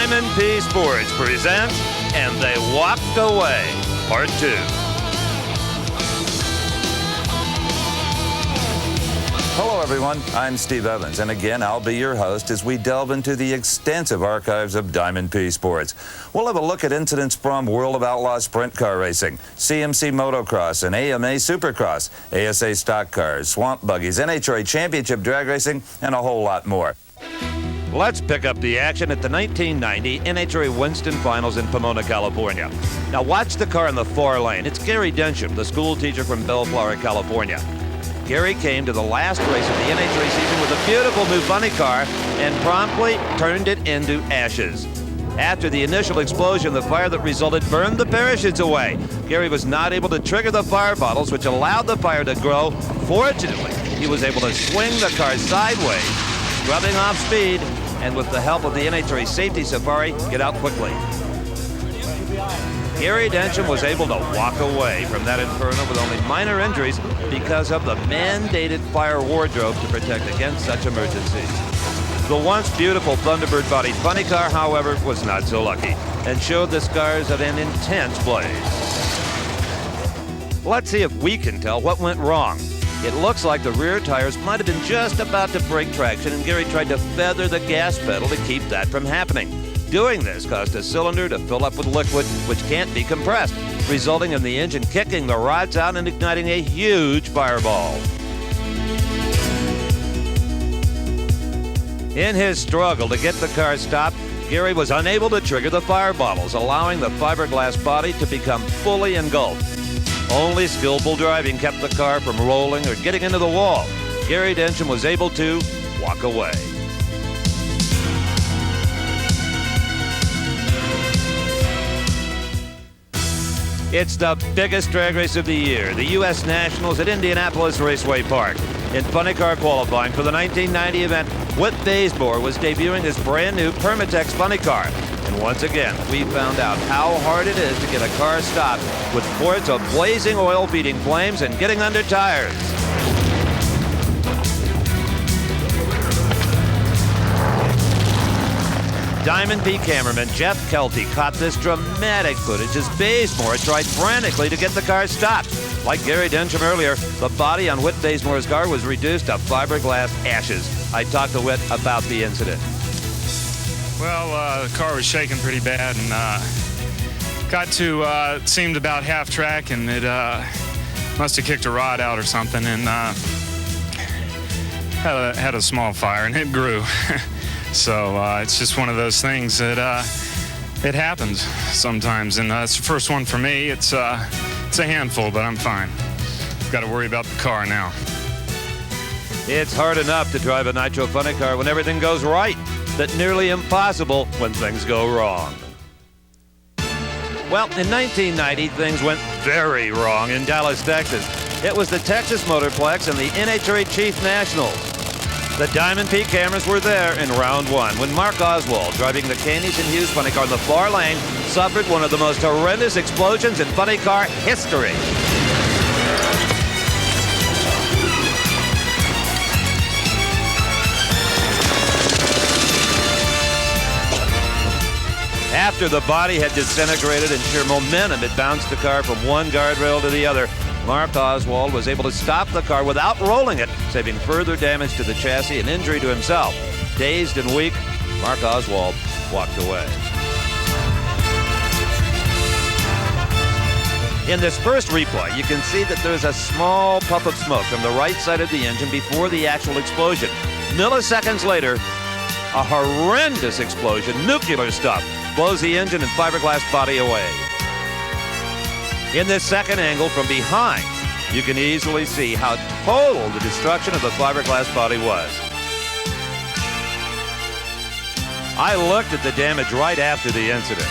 Diamond P Sports presents And They Walked Away, Part 2. Hello, everyone. I'm Steve Evans, and again, I'll be your host as we delve into the extensive archives of Diamond P Sports. We'll have a look at incidents from World of Outlaw Sprint Car Racing, CMC Motocross, and AMA Supercross, ASA Stock Cars, Swamp Buggies, NHRA Championship Drag Racing, and a whole lot more. Let's pick up the action at the 1990 NHRA Winston Finals in Pomona, California. Now watch the car in the far lane. It's Gary Densham, the school teacher from Bellflower, California. Gary came to the last race of the NHRA season with a beautiful new funny car and promptly turned it into ashes. After the initial explosion, the fire that resulted burned the parachutes away. Gary was not able to trigger the fire bottles, which allowed the fire to grow. Fortunately, he was able to swing the car sideways, scrubbing off speed, and with the help of the NHRA Safety Safari, get out quickly. Gary Densham was able to walk away from that inferno with only minor injuries because of the mandated fire wardrobe to protect against such emergencies. The once beautiful Thunderbird bodied funny car, however, was not so lucky and showed the scars of an intense blaze. Let's see if we can tell what went wrong. It looks like the rear tires might have been just about to break traction, and Gary tried to feather the gas pedal to keep that from happening. Doing this caused a cylinder to fill up with liquid, which can't be compressed, resulting in the engine kicking the rods out and igniting a huge fireball. In his struggle to get the car stopped, Gary was unable to trigger the fire bottles, allowing the fiberglass body to become fully engulfed. Only skillful driving kept the car from rolling or getting into the wall. Gary Densham was able to walk away. It's the biggest drag race of the year, the U.S. Nationals at Indianapolis Raceway Park. In funny car qualifying for the 1990 event, Whit Bazemore was debuting his brand new Permatex funny car. And once again, we found out how hard it is to get a car stopped with ports of blazing oil feeding flames and getting under tires. Diamond P cameraman Jeff Kelty caught this dramatic footage as Bazemore tried frantically to get the car stopped. Like Gary Densham earlier, the body on Whit Bazemore's car was reduced to fiberglass ashes. I talked to Whit about the incident. Well, the car was shaking pretty bad, and got to, it seemed about half track, and it must have kicked a rod out or something, and had a small fire, and it grew. So it's just one of those things that it happens sometimes, and it's the first one for me. It's a handful, but I'm fine. Got to worry about the car now. It's hard enough to drive a nitro funny car when everything goes right, but nearly impossible when things go wrong. Well, in 1990, things went very wrong in Dallas, Texas. It was the Texas Motorplex and the NHRA Chief Nationals. The Diamond P cameras were there in round one when Mark Oswald, driving the Caneys and Hughes funny car in the far lane, suffered one of the most horrendous explosions in funny car history. After the body had disintegrated and sheer momentum had bounced the car from one guardrail to the other, Mark Oswald was able to stop the car without rolling it, saving further damage to the chassis and injury to himself. Dazed and weak, Mark Oswald walked away. In this first replay, you can see that there's a small puff of smoke from the right side of the engine before the actual explosion. Milliseconds later, a horrendous explosion, nuclear stuff, blows the engine and fiberglass body away. In this second angle from behind, you can easily see how total the destruction of the fiberglass body was. I looked at the damage right after the incident.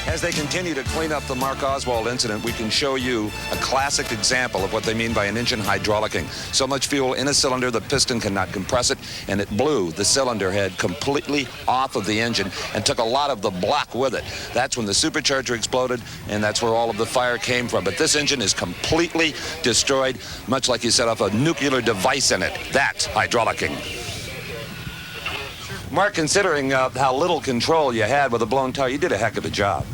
As they continue to clean up the Mark Oswald incident, we can show you a classic example of what they mean by an engine hydraulicking. So much fuel in a cylinder, the piston cannot compress it, and it blew the cylinder head completely off of the engine and took a lot of the block with it. That's when the supercharger exploded, and that's where all of the fire came from. But this engine is completely destroyed, much like you set off a nuclear device in it. That's hydraulicking. Mark, considering how little control you had with a blown tire, you did a heck of a job.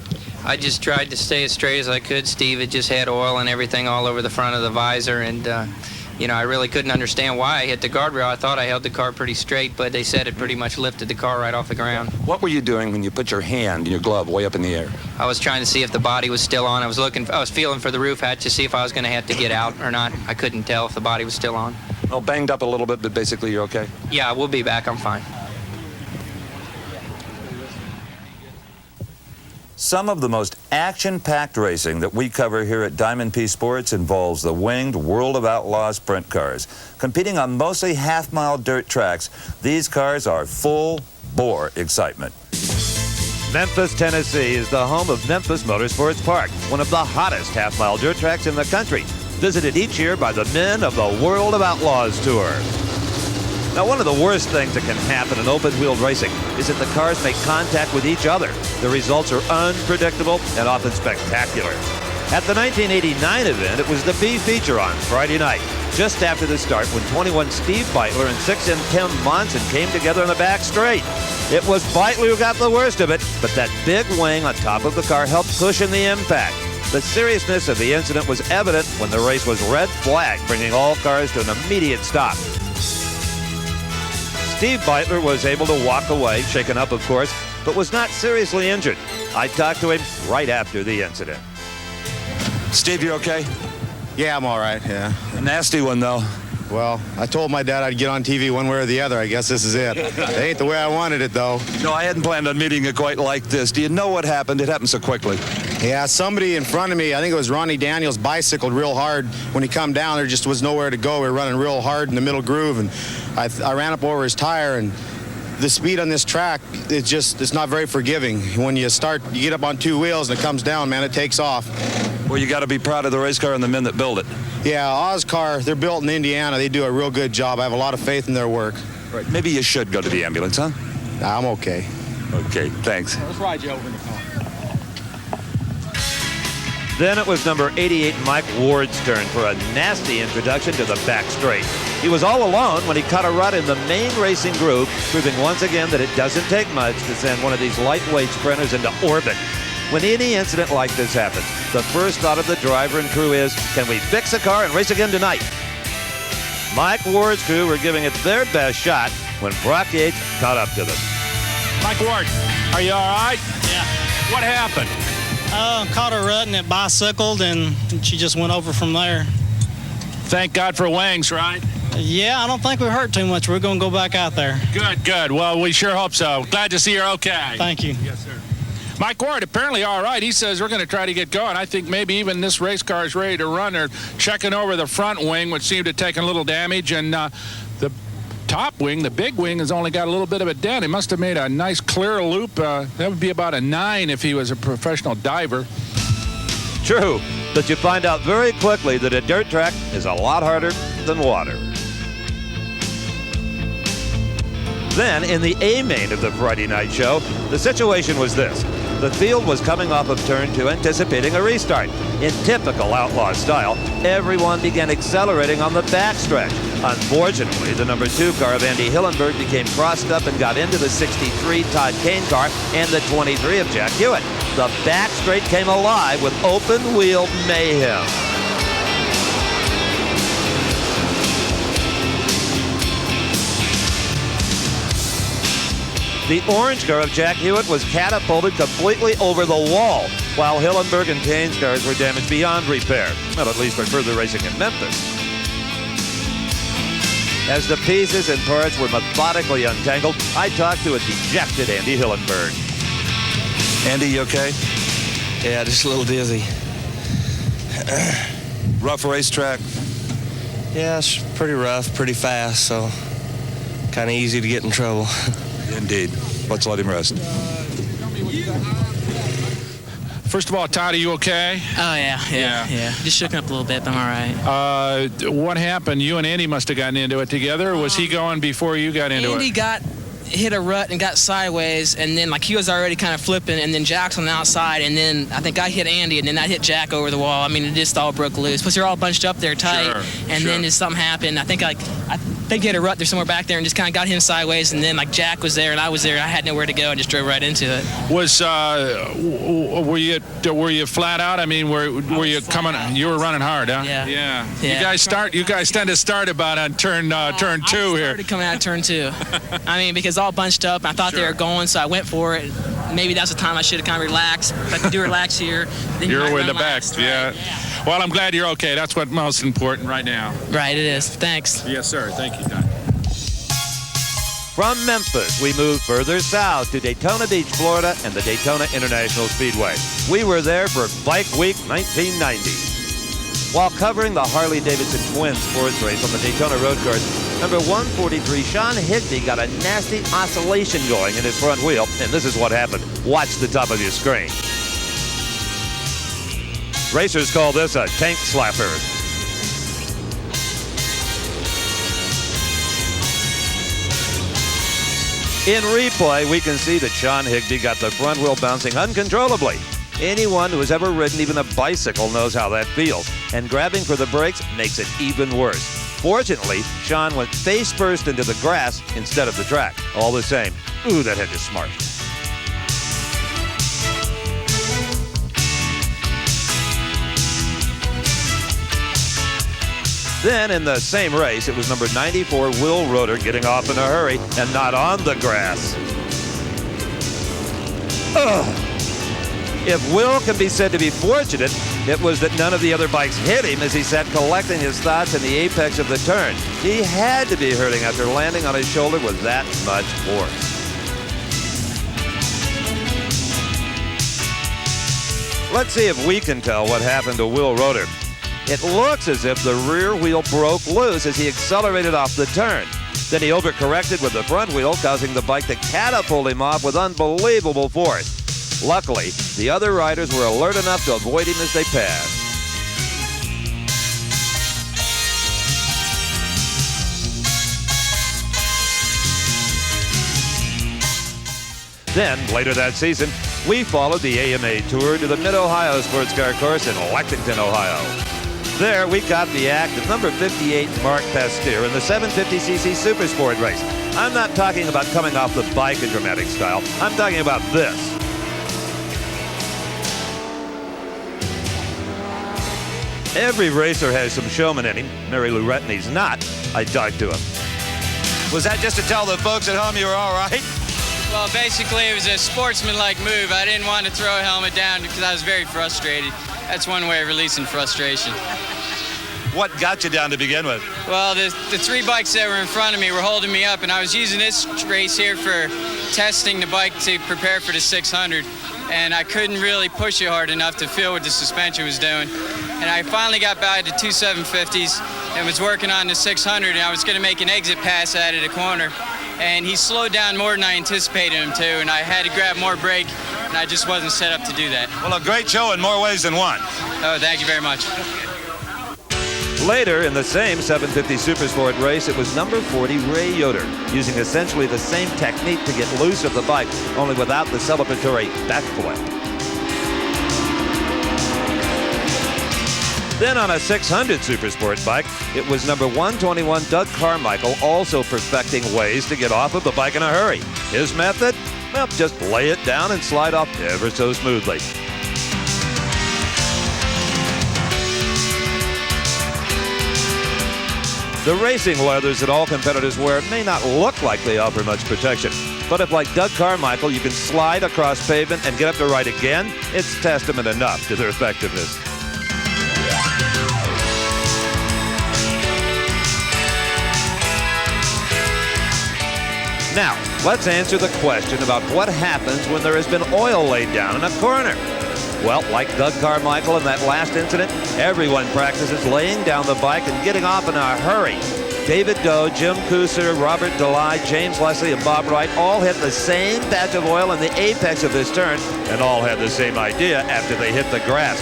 I just tried to stay as straight as I could. Steve had just had oil and everything all over the front of the visor, and you know, I really couldn't understand why I hit the guardrail. I thought I held the car pretty straight, but they said it pretty much lifted the car right off the ground. What were you doing when you put your hand in your glove way up in the air? I was trying to see if the body was still on. I was feeling for the roof hatch to see if I was going to have to get out or not. I couldn't tell if the body was still on. Well, banged up a little bit, but basically you're okay? Yeah, we'll be back. I'm fine. Some of the most action-packed racing that we cover here at Diamond P Sports involves the winged World of Outlaws sprint cars. Competing on mostly half-mile dirt tracks, these cars are full-bore excitement. Memphis, Tennessee is the home of Memphis Motorsports Park, one of the hottest half-mile dirt tracks in the country, visited each year by the men of the World of Outlaws Tour. Now, one of the worst things that can happen in open-wheeled racing is that the cars make contact with each other. The results are unpredictable and often spectacular. At the 1989 event, it was the B feature on Friday night, just after the start, when 21 Steve Beitler and 6M Tim Monson came together in the back straight. It was Beitler who got the worst of it, but that big wing on top of the car helped cushion the impact. The seriousness of the incident was evident when the race was red flag, bringing all cars to an immediate stop. Steve Beitler was able to walk away, shaken up, of course, but was not seriously injured. I talked to him right after the incident. Steve, you okay? Yeah, I'm all right, yeah. A nasty one, though. Well, I told my dad I'd get on TV one way or the other. I guess this is it. It ain't the way I wanted it, though. No, I hadn't planned on meeting it quite like this. Do you know what happened? It happened so quickly. Yeah, somebody in front of me, I think it was Ronnie Daniels, bicycled real hard. When he come down, there just was nowhere to go. We were running real hard in the middle groove, and I ran up over his tire, and the speed on this track, it's not very forgiving. When you get up on two wheels and it comes down, man, it takes off. Well, you got to be proud of the race car and the men that build it. Yeah, Ozcar, they're built in Indiana. They do a real good job. I have a lot of faith in their work. Right. Maybe you should go to the ambulance, huh? Nah, I'm okay. Okay, thanks. Let's ride you over in the car. Then it was number 88 Mike Ward's turn for a nasty introduction to the back straight. He was all alone when he caught a rut in the main racing group, proving once again that it doesn't take much to send one of these lightweight sprinters into orbit. When any incident like this happens, the first thought of the driver and crew is, can we fix a car and race again tonight? Mike Ward's crew were giving it their best shot when Brock Yates caught up to them. Mike Ward, are you all right? Yeah. What happened? Caught a rut and it bicycled and she just went over from there. Thank God for wings, right? Yeah, I don't think we hurt too much. We're going to go back out there. Good, good. Well, we sure hope so. Glad to see you're okay. Thank you. Yes, sir. Mike Ward, apparently all right. He says we're going to try to get going. I think maybe even this race car is ready to run. They're checking over the front wing, which seemed to have taken a little damage, and the top wing, the big wing, has only got a little bit of a dent. He must have made a nice clear loop. That would be about a 9 if he was a professional diver. True, but you find out very quickly that a dirt track is a lot harder than water. Then, in the A main of the Friday night show, the situation was this. The field was coming off of turn 2, anticipating a restart. In typical outlaw style, everyone began accelerating on the backstretch. Unfortunately, the number 2 car of Andy Hillenberg became crossed up and got into the 63 Todd Kane car and the 23 of Jack Hewitt. The backstraight came alive with open-wheel mayhem. The orange car of Jack Hewitt was catapulted completely over the wall, while Hillenberg and Kane's cars were damaged beyond repair, well, at least for further racing in Memphis. As the pieces and parts were methodically untangled, I talked to a dejected Andy Hillenberg. Andy, you okay? Yeah, just a little dizzy. Rough racetrack? Yeah, it's pretty rough, pretty fast, so kind of easy to get in trouble. Indeed. Let's let him rest. First of all, Todd, are you okay? Oh, yeah. Just shook up a little bit, but I'm all right. What happened? You and Andy must have gotten into it together, or was he going before you got into Andy it? hit a rut and got sideways, and then he was already kind of flipping, and then Jack's on the outside, and then I think I hit Andy, and then I hit Jack over the wall. I mean, it just all broke loose. Plus, they're all bunched up there tight, and then just something happened. I think they'd get a rut there somewhere back there and just kind of got him sideways, and then like Jack was there and I was there and I had nowhere to go and just drove right into it. Were you flat out? I mean, were you coming? You were running hard, huh? Yeah. You guys tend to start about on turn 2 here. I started coming out of turn 2. I mean, because all bunched up, I thought they were going, so I went for it. Maybe that's the time I should have kind of relaxed. If I could do relax here, then you're in the back. last, Yeah. right? Well, I'm glad you're okay. That's what's most important right now. Right, it is. Thanks. Yes, sir. Thank you, Don. From Memphis, we move further south to Daytona Beach, Florida, and the Daytona International Speedway. We were there for Bike Week 1990. While covering the Harley-Davidson Twin sports race on the Daytona road course, number 143, Sean Higby, got a nasty oscillation going in his front wheel, and this is what happened. Watch the top of your screen. Racers call this a tank slapper. In replay, we can see that Sean Higby got the front wheel bouncing uncontrollably. Anyone who has ever ridden even a bicycle knows how that feels, and grabbing for the brakes makes it even worse. Fortunately, Sean went face first into the grass instead of the track. All the same, ooh, that head is smart. Then in the same race, it was number 94, Will Roeder, getting off in a hurry and not on the grass. Ugh. If Will can be said to be fortunate, it was that none of the other bikes hit him as he sat collecting his thoughts in the apex of the turn. He had to be hurting after landing on his shoulder with that much force. Let's see if we can tell what happened to Will Roeder. It looks as if the rear wheel broke loose as he accelerated off the turn. Then he overcorrected with the front wheel, causing the bike to catapult him off with unbelievable force. Luckily, the other riders were alert enough to avoid him as they passed. Then, later that season, we followed the AMA Tour to the Mid-Ohio Sports Car Course in Lexington, Ohio. There, we caught the act of number 58, Mark Pasteur, in the 750cc Supersport race. I'm not talking about coming off the bike in dramatic style. I'm talking about this. Every racer has some showman in him. Mary Lou Retney's not. I talked to him. Was that just to tell the folks at home you were all right? Well, basically, it was a sportsman-like move. I didn't want to throw a helmet down because I was very frustrated. That's one way of releasing frustration. What got you down to begin with? Well, the 3 bikes that were in front of me were holding me up, and I was using this race here for testing the bike to prepare for the 600, and I couldn't really push it hard enough to feel what the suspension was doing. And I finally got by the 2 750s and was working on the 600, and I was going to make an exit pass out of the corner. And he slowed down more than I anticipated him to, and I had to grab more brake, and I just wasn't set up to do that. Well, a great show in more ways than one. Oh, thank you very much. Later, in the same 750 Supersport race, it was number 40, Ray Yoder, using essentially the same technique to get loose of the bike, only without the celebratory backflip. Then on a 600 Supersport bike, it was number 121, Doug Carmichael, also perfecting ways to get off of the bike in a hurry. His method? Well, just lay it down and slide off ever so smoothly. The racing leathers that all competitors wear may not look like they offer much protection, but if, like Doug Carmichael, you can slide across pavement and get up to ride again, it's testament enough to their effectiveness. Now, let's answer the question about what happens when there has been oil laid down in a corner. Well, like Doug Carmichael in that last incident, everyone practices laying down the bike and getting off in a hurry. David Doe, Jim Cooser, Robert DeLye, James Leslie, and Bob Wright all hit the same patch of oil in the apex of this turn and all had the same idea after they hit the grass.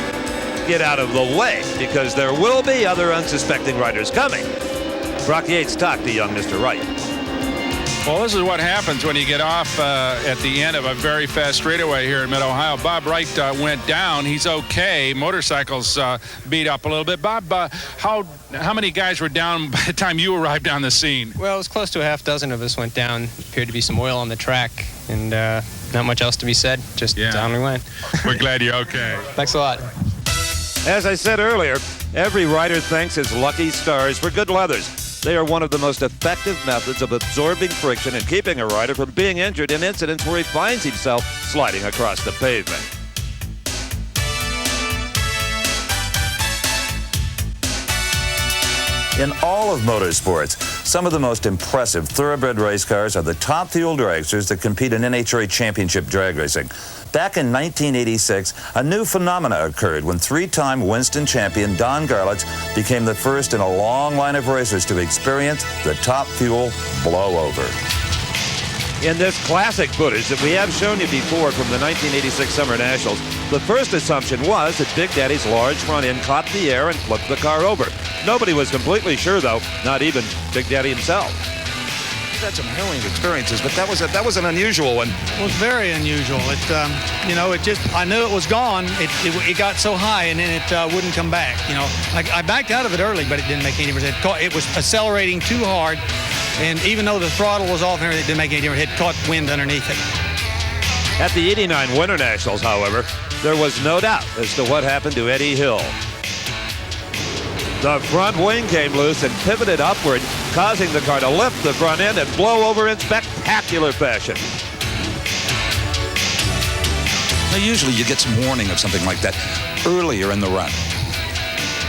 Get out of the way, because there will be other unsuspecting riders coming. Brock Yates talked to young Mr. Wright. Well, this is what happens when you get off at the end of a very fast straightaway here in Mid-Ohio. Bob Wright went down. He's okay. Motorcycles beat up a little bit. Bob, how many guys were down by the time you arrived on the scene? Well, it was close to a half dozen of us went down. Appeared to be some oil on the track, and not much else to be said. Just down we went. We're glad you're okay. Thanks a lot. As I said earlier, every rider thanks his lucky stars for good leathers. They are one of the most effective methods of absorbing friction and keeping a rider from being injured in incidents where he finds himself sliding across the pavement. In all of motorsports, some of the most impressive thoroughbred race cars are the top fuel dragsters that compete in NHRA Championship drag racing. Back in 1986, a new phenomena occurred when three-time Winston champion Don Garlits became the first in a long line of racers to experience the top fuel blowover. In this classic footage that we have shown you before from the 1986 Summer Nationals, the first assumption was that Big Daddy's large front end caught the air and flipped the car over. Nobody was completely sure, though, not even Big Daddy himself. We've had some harrowing experiences, but that was an unusual one. It was very unusual. I knew it was gone. It got so high, and then it wouldn't come back. I backed out of it early, but it didn't make any difference. It was accelerating too hard, and even though the throttle was off and everything, it didn't make any difference. It caught wind underneath it. At the '89 Winter Nationals, however, there was no doubt as to what happened to Eddie Hill. The front wing came loose and pivoted upward, causing the car to lift the front end and blow over in spectacular fashion. Now, usually you get some warning of something like that earlier in the run.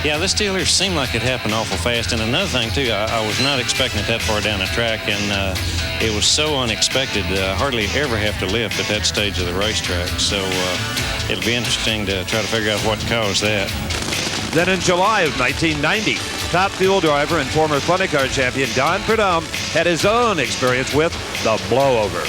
Yeah, this deal here seemed like it happened awful fast. And another thing, too, I was not expecting it that far down the track, and it was so unexpected. Hardly ever have to lift at that stage of the racetrack. So it'll be interesting to try to figure out what caused that. Then in July of 1990, top fuel driver and former funny car champion Don Prudhomme had his own experience with the blowover.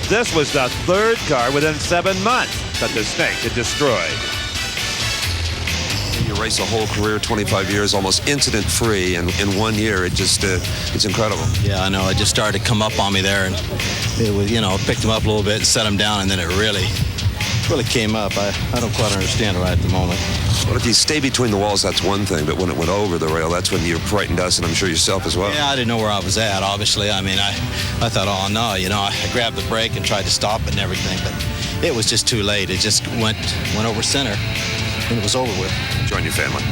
This was the third car within 7 months that the snake had destroyed. You race a whole career, 25 years, almost incident-free, and in 1 year, it's incredible. Yeah, I know. It just started to come up on me there, and it was, picked him up a little bit and set him down, and then it really came up. I don't quite understand it right at the moment. Well, if you stay between the walls, that's one thing, but when it went over the rail, that's when you frightened us, and I'm sure yourself as well. Yeah, I didn't know where I was at, obviously. I mean, I thought, oh, no, I grabbed the brake and tried to stop it and everything, but it was just too late. It just went over center, and it was over with. Join your family.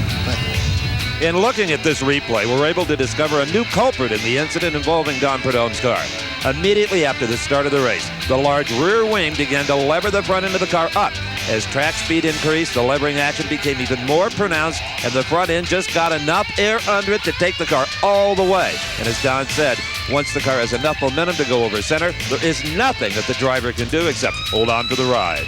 In looking at this replay, we're able to discover a new culprit in the incident involving Don Prudhomme's car. Immediately after the start of the race, the large rear wing began to lever the front end of the car up. As track speed increased, the levering action became even more pronounced, and the front end just got enough air under it to take the car all the way. And as Don said, once the car has enough momentum to go over center, there is nothing that the driver can do except hold on to the ride.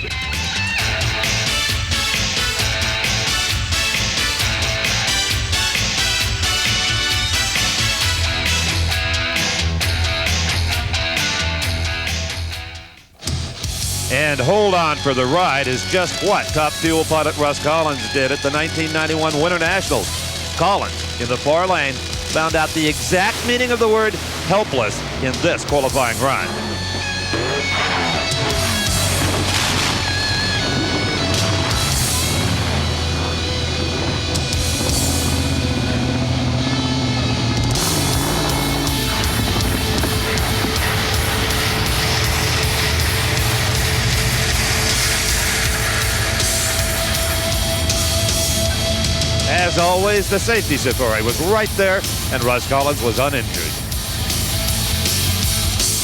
And hold on for the ride is just what top fuel pilot Russ Collins did at the 1991 Winter Nationals. Collins, in the far lane, found out the exact meaning of the word helpless in this qualifying run. As always, the safety safari was right there, and Russ Collins was uninjured.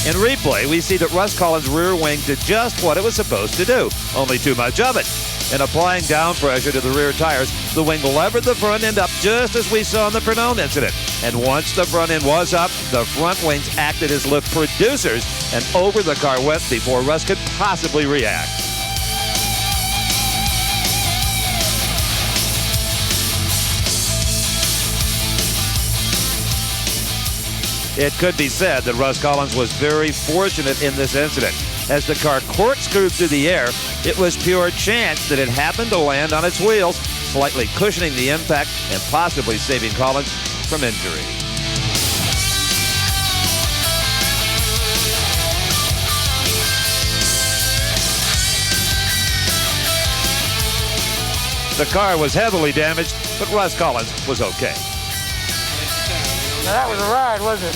In replay, we see that Russ Collins' rear wing did just what it was supposed to do, only too much of it. In applying down pressure to the rear tires, the wing levered the front end up just as we saw in the Promotional incident. And once the front end was up, the front wings acted as lift producers, and over the car went before Russ could possibly react. It could be said that Russ Collins was very fortunate in this incident. As the car corkscrewed through the air, It was pure chance that it happened to land on its wheels, slightly cushioning the impact and possibly saving Collins from injury. The car was heavily damaged, but Russ Collins was okay. Now that was a ride, wasn't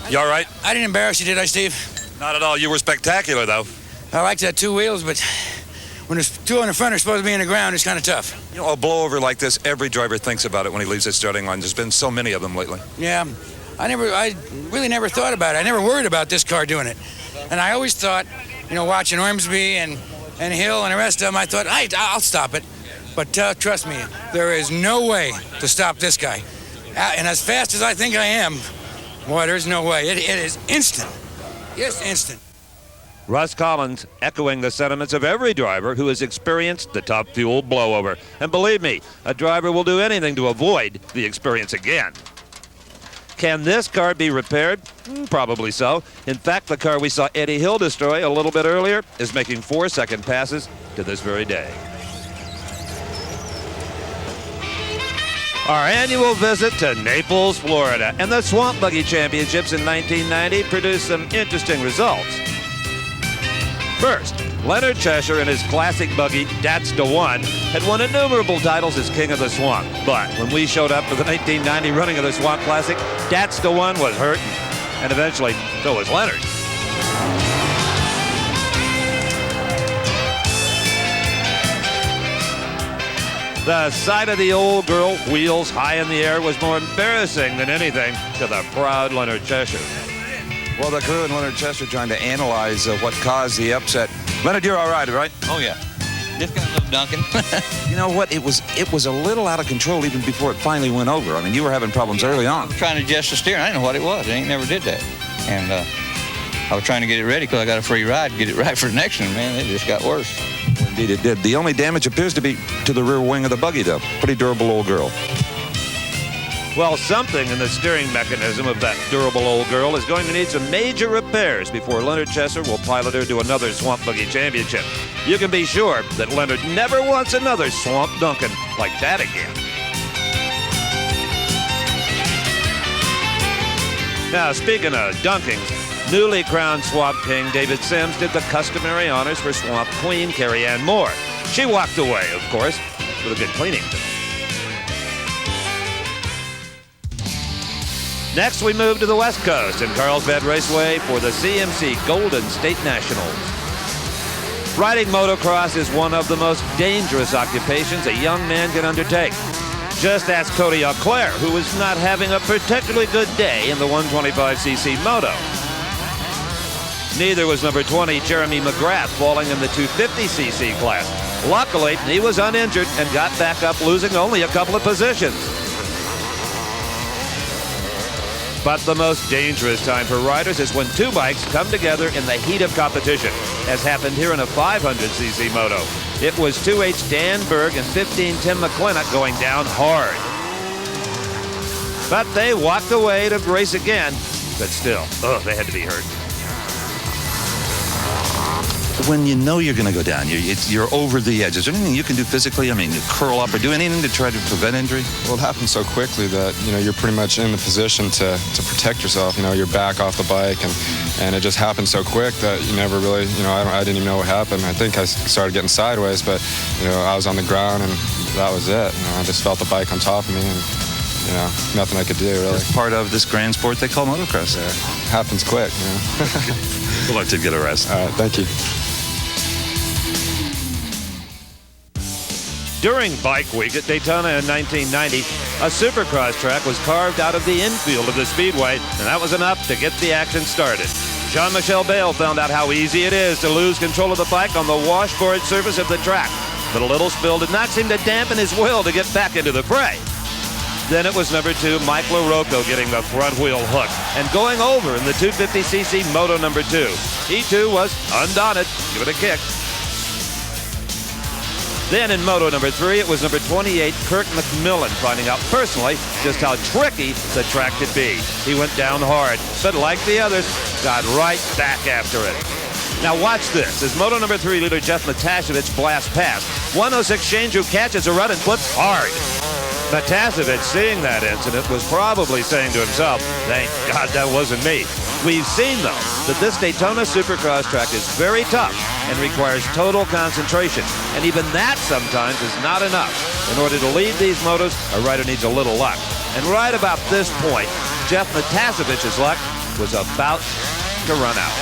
it? You all right? I didn't embarrass you, did I, Steve? Not at all. You were spectacular, though. I liked that two wheels, but when there's two on the front are supposed to be in the ground, it's kind of tough. You know, a blowover like this, every driver thinks about it when he leaves the starting line. There's been so many of them lately. Yeah, I really never thought about it. I never worried about this car doing it. And I always thought, you know, watching Ormsby and Hill and the rest of them, I thought, I'll stop it. But trust me, there is no way to stop this guy. And as fast as I think I am, boy, there's no way. It is instant. Yes, instant. Russ Collins echoing the sentiments of every driver who has experienced the top fuel blowover. And believe me, a driver will do anything to avoid the experience again. Can this car be repaired? Probably so. In fact, the car we saw Eddie Hill destroy a little bit earlier is making 4-second passes to this very day. Our annual visit to Naples, Florida, and the Swamp Buggy Championships in 1990 produced some interesting results. First, Leonard Cheshire and his classic buggy, That's the One, had won innumerable titles as King of the Swamp. But when we showed up for the 1990 running of the Swamp Classic, That's the One was hurting. And eventually, so was Leonard. The sight of the old girl, wheels high in the air, was more embarrassing than anything to the proud Leonard Cheshire. Well, the crew and Leonard Chester trying to analyze what caused the upset. Leonard, you're all right? Oh, yeah. Just got a little dunking. You know what? It was a little out of control even before it finally went over. I mean, you were having problems early on. I was trying to adjust the steering. I didn't know what it was. I ain't never did that. And I was trying to get it ready because I got a free ride to get it right for the next one. Man, it just got worse. Well, indeed, it did. The only damage appears to be to the rear wing of the buggy, though. Pretty durable old girl. Well, something in the steering mechanism of that durable old girl is going to need some major repairs before Leonard Chester will pilot her to another Swamp Buggy Championship. You can be sure that Leonard never wants another Swamp Duncan like that again. Now, speaking of dunkings, newly crowned Swamp King David Sims did the customary honors for Swamp Queen Carrie Ann Moore. She walked away, of course, with a good cleaning. Next, we move to the West Coast and Carlsbad Raceway for the CMC Golden State Nationals. Riding motocross is one of the most dangerous occupations a young man can undertake. Just ask Cody Auclair, who was not having a particularly good day in the 125cc moto. Neither was number 20, Jeremy McGrath, falling in the 250cc class. Luckily, he was uninjured and got back up, losing only a couple of positions. But the most dangerous time for riders is when two bikes come together in the heat of competition, as happened here in a 500cc moto. It was 2H Dan Berg and 15 Tim McClintock going down hard. But they walked away to race again, but still, they had to be hurt. When you know you're going to go down, you're over the edge. Is there anything you can do physically? I mean, curl up or do anything to try to prevent injury? Well, it happens so quickly that, you're pretty much in the position to protect yourself. You're back off the bike, and it just happened so quick that you never really, I didn't even know what happened. I think I started getting sideways, but, I was on the ground, and that was it. I just felt the bike on top of me, and, nothing I could do, really. It's part of this grand sport they call motocross. Yeah, happens quick, Good luck to get a rest. All right, thank you. During Bike Week at Daytona in 1990, a supercross track was carved out of the infield of the speedway, and that was enough to get the action started. Jean-Michel Bale found out how easy it is to lose control of the bike on the washboard surface of the track, but a little spill did not seem to dampen his will to get back into the fray. Then it was number 2, Mike LaRocco, getting the front wheel hook and going over in the 250cc Moto number 2. He too was undaunted. Give it a kick. Then in Moto number 3, it was number 28, Kirk McMillan, finding out personally just how tricky the track could be. He went down hard, but like the others, got right back after it. Now watch this, as Moto number 3 leader Jeff Matashevich blasts past. 106 Shane Drew catches a run and flips hard. Matashevich, seeing that incident, was probably saying to himself, thank God that wasn't me. We've seen, though, that this Daytona Supercross track is very tough and requires total concentration. And even that sometimes is not enough. In order to lead these motos, a rider needs a little luck. And right about this point, Jeff Matashevich's luck was about to run out.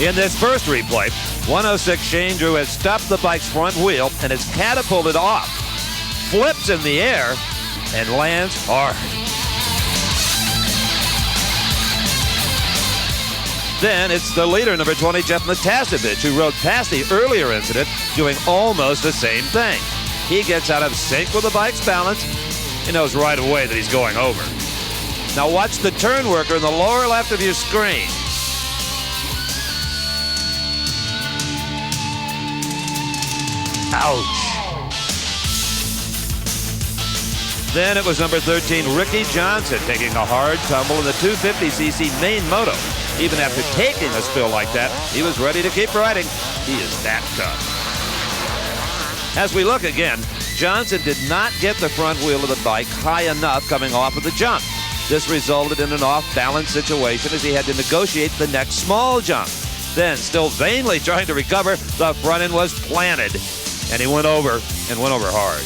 In this first replay, 106 Shane Drew has stopped the bike's front wheel and is catapulted off, flips in the air, and lands hard. Then it's the leader, number 20, Jeff Matashevich, who rode past the earlier incident, doing almost the same thing. He gets out of sync with the bike's balance. He knows right away that he's going over. Now watch the turn worker in the lower left of your screen. Ouch. Then it was number 13, Ricky Johnson, taking a hard tumble in the 250cc main moto. Even after taking a spill like that, he was ready to keep riding. He is that tough. As we look again, Johnson did not get the front wheel of the bike high enough coming off of the jump. This resulted in an off-balance situation as he had to negotiate the next small jump. Then, still vainly trying to recover, the front end was planted. And he went over, and went over hard.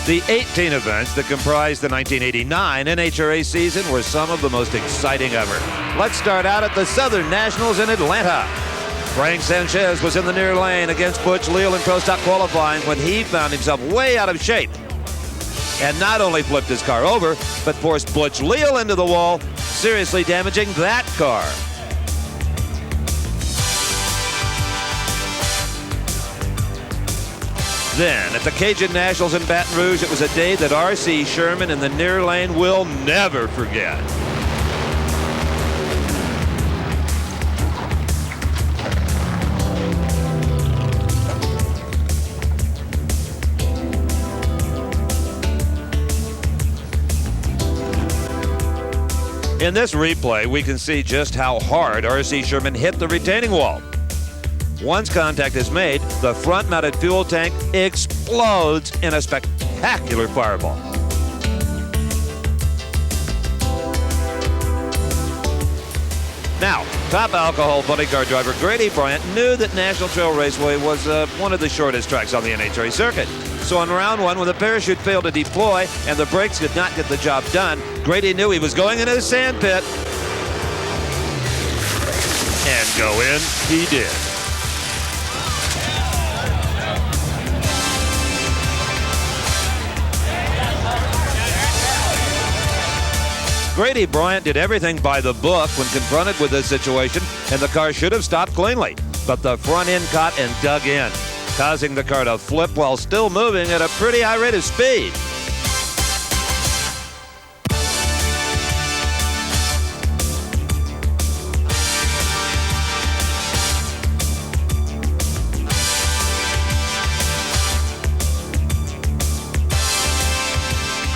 The 18 events that comprised the 1989 NHRA season were some of the most exciting ever. Let's start out at the Southern Nationals in Atlanta. Frank Sanchez was in the near lane against Butch Leal in Pro Stock qualifying when he found himself way out of shape. And not only flipped his car over, but forced Butch Leal into the wall, seriously damaging that car. Then, at the Cajun Nationals in Baton Rouge, it was a day that R.C. Sherman in the near lane will never forget. In this replay, we can see just how hard R.C. Sherman hit the retaining wall. Once contact is made, the front-mounted fuel tank explodes in a spectacular fireball. Now, top alcohol buddy car driver Grady Bryant knew that National Trail Raceway was one of the shortest tracks on the NHRA circuit. So on round one, when the parachute failed to deploy and the brakes did not get the job done, Grady knew he was going into the sand pit. And go in he did. Grady Bryant did everything by the book when confronted with this situation, and the car should have stopped cleanly. But the front end caught and dug in, causing the car to flip while still moving at a pretty high rate of speed.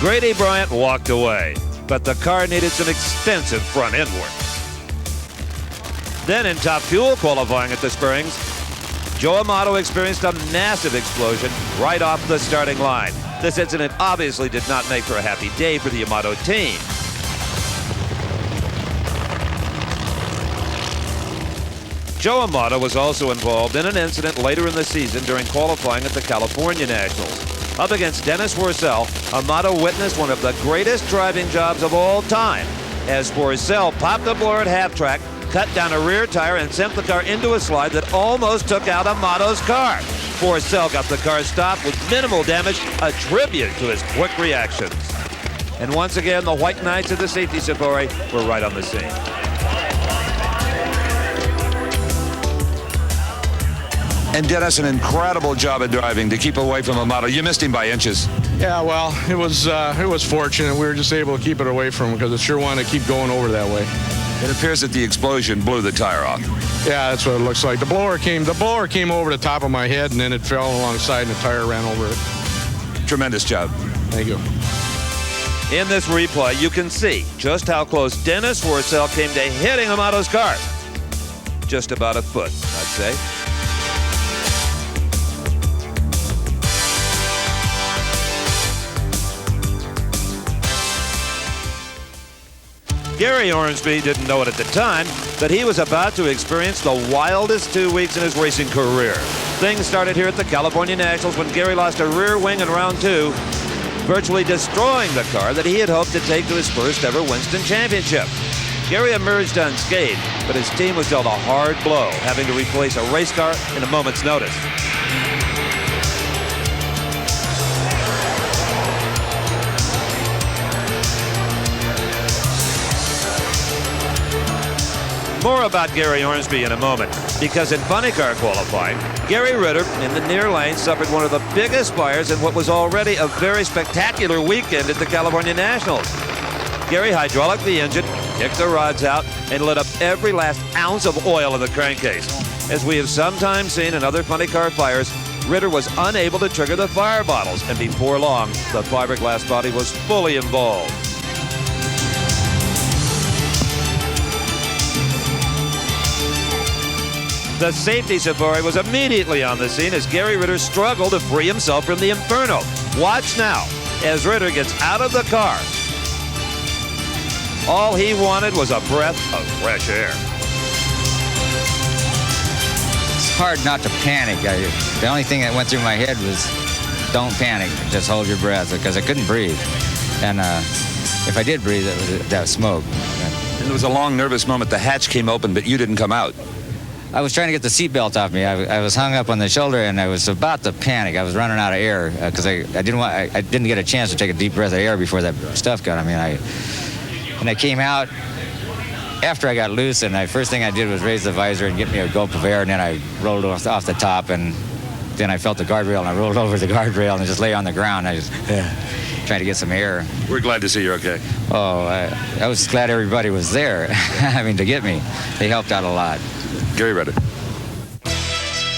Grady Bryant walked away, but the car needed some extensive front end work. Then in top fuel qualifying at the Springs, Joe Amato experienced a massive explosion right off the starting line. This incident obviously did not make for a happy day for the Amato team. Joe Amato was also involved in an incident later in the season during qualifying at the California Nationals. Up against Dennis Worcel, Amato witnessed one of the greatest driving jobs of all time, as Worcel popped a blower at half track, cut down a rear tire, and sent the car into a slide that almost took out Amato's car. Worcel got the car stopped with minimal damage, a tribute to his quick reactions. And once again, the White Knights of the safety safari were right on the scene. And Dennis, an incredible job of driving to keep away from Amato. You missed him by inches. Yeah, well, it was fortunate. We were just able to keep it away from him because it sure wanted to keep going over that way. It appears that the explosion blew the tire off. Yeah, that's what it looks like. The blower came over the top of my head, and then it fell alongside, and the tire ran over it. Tremendous job. Thank you. In this replay, you can see just how close Dennis Forsell came to hitting Amato's car. Just about a foot, I'd say. Gary Ormsby didn't know it at the time, but he was about to experience the wildest 2 weeks in his racing career. Things started here at the California Nationals when Gary lost a rear wing in round 2, virtually destroying the car that he had hoped to take to his first ever Winston Championship. Gary emerged unscathed, but his team was dealt a hard blow, having to replace a race car in a moment's notice. More about Gary Ormsby in a moment, because in funny car qualifying, Gary Ritter in the near lane suffered one of the biggest fires in what was already a very spectacular weekend at the California Nationals. Gary hydraulicked the engine, kicked the rods out, and lit up every last ounce of oil in the crankcase. As we have sometimes seen in other funny car fires, Ritter was unable to trigger the fire bottles, and before long, the fiberglass body was fully involved. The safety safari was immediately on the scene as Gary Ritter struggled to free himself from the inferno. Watch now as Ritter gets out of the car. All he wanted was a breath of fresh air. It's hard not to panic. The only thing that went through my head was, don't panic, just hold your breath, because I couldn't breathe. And if I did breathe, that was smoke. And there was a long, nervous moment. The hatch came open, but you didn't come out. I was trying to get the seatbelt off me. I was hung up on the shoulder, and I was about to panic. I was running out of air because I didn't get a chance to take a deep breath of air before that stuff got on me. And I came out after I got loose, and first thing I did was raise the visor and get me a gulp of air, and then I rolled off the top, and then I felt the guardrail, and I rolled over the guardrail and just lay on the ground. I just trying to get some air. We're glad to see you're okay. Oh, I was glad everybody was there. I mean, to get me. They helped out a lot. Gary Ritter.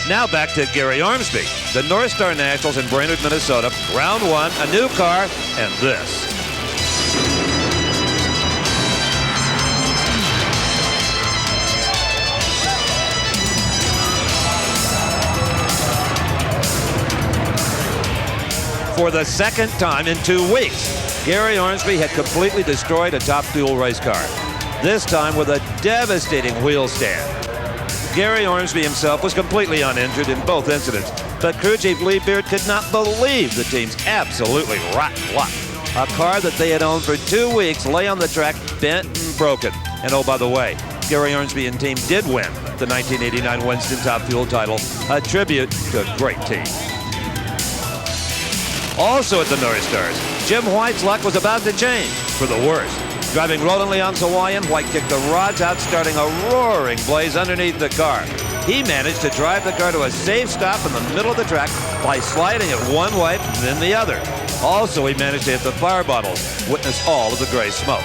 Now back to Gary Ormsby. The North Star Nationals in Brainerd, Minnesota. Round 1, a new car, and this. For the second time in 2 weeks, Gary Ormsby had completely destroyed a top fuel race car. This time with a devastating wheel stand. Gary Ormsby himself was completely uninjured in both incidents, but crew chief Lee Beard could not believe the team's absolutely rotten luck. A car that they had owned for 2 weeks lay on the track bent and broken. And oh, by the way, Gary Ormsby and team did win the 1989 Winston Top Fuel title, a tribute to a great team. Also at the North Stars, Jim White's luck was about to change for the worse. Driving Roland Leon's Hawaiian, White kicked the rods out, starting a roaring blaze underneath the car. He managed to drive the car to a safe stop in the middle of the track by sliding it one way, then the other. Also, he managed to hit the fire bottles. Witness all of the gray smoke.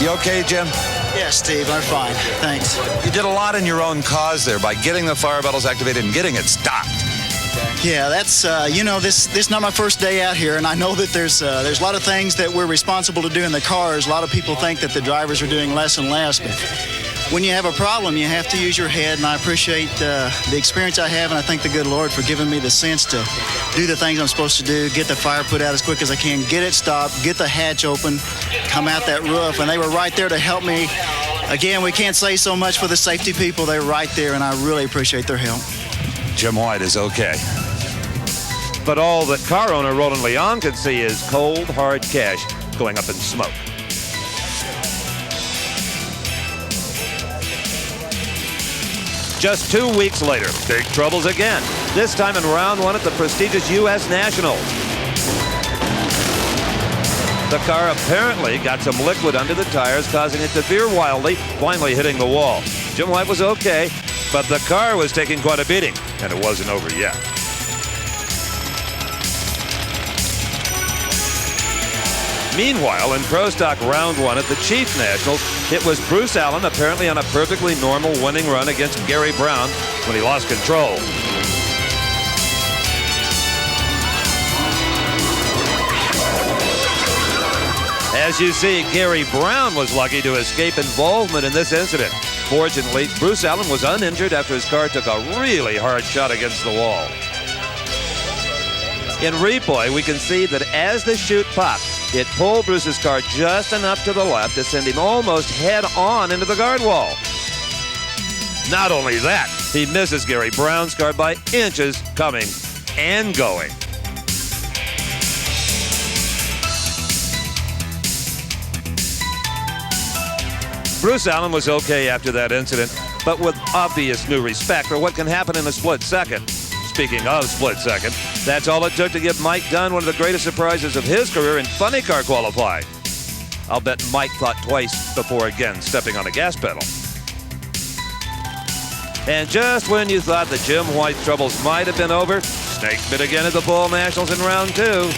You okay, Jim? Yes, Steve, I'm fine. Thanks. You did a lot in your own cause there by getting the fire bottles activated and getting it stopped. Yeah, that's, this is not my first day out here, and I know that there's a lot of things that we're responsible to do in the cars. A lot of people think that the drivers are doing less and less, but when you have a problem, you have to use your head, and I appreciate the experience I have, and I thank the good Lord for giving me the sense to do the things I'm supposed to do, get the fire put out as quick as I can, get it stopped, get the hatch open, come out that roof, and they were right there to help me. Again, we can't say so much for the safety people. They're right there, and I really appreciate their help. Jim White is okay. But all that car owner Roland Leon could see is cold, hard cash going up in smoke. Just 2 weeks later, big troubles again. This time in round 1 at the prestigious U.S. Nationals. The car apparently got some liquid under the tires, causing it to veer wildly, finally hitting the wall. Jim White was okay, but the car was taking quite a beating, and it wasn't over yet. Meanwhile, in Pro Stock Round 1 at the Chief Nationals, it was Bruce Allen apparently on a perfectly normal winning run against Gary Brown when he lost control. As you see, Gary Brown was lucky to escape involvement in this incident. Fortunately, Bruce Allen was uninjured after his car took a really hard shot against the wall. In replay, we can see that as the chute popped, it pulled Bruce's car just enough to the left to send him almost head-on into the guard wall. Not only that, he misses Gary Brown's car by inches coming and going. Bruce Allen was okay after that incident, but with obvious new respect for what can happen in a split second. Speaking of split second, that's all it took to give Mike Dunn one of the greatest surprises of his career in funny car qualifying. I'll bet Mike thought twice before again stepping on a gas pedal. And just when you thought the Jim White troubles might have been over, snake bit again at the Bull Nationals in round 2.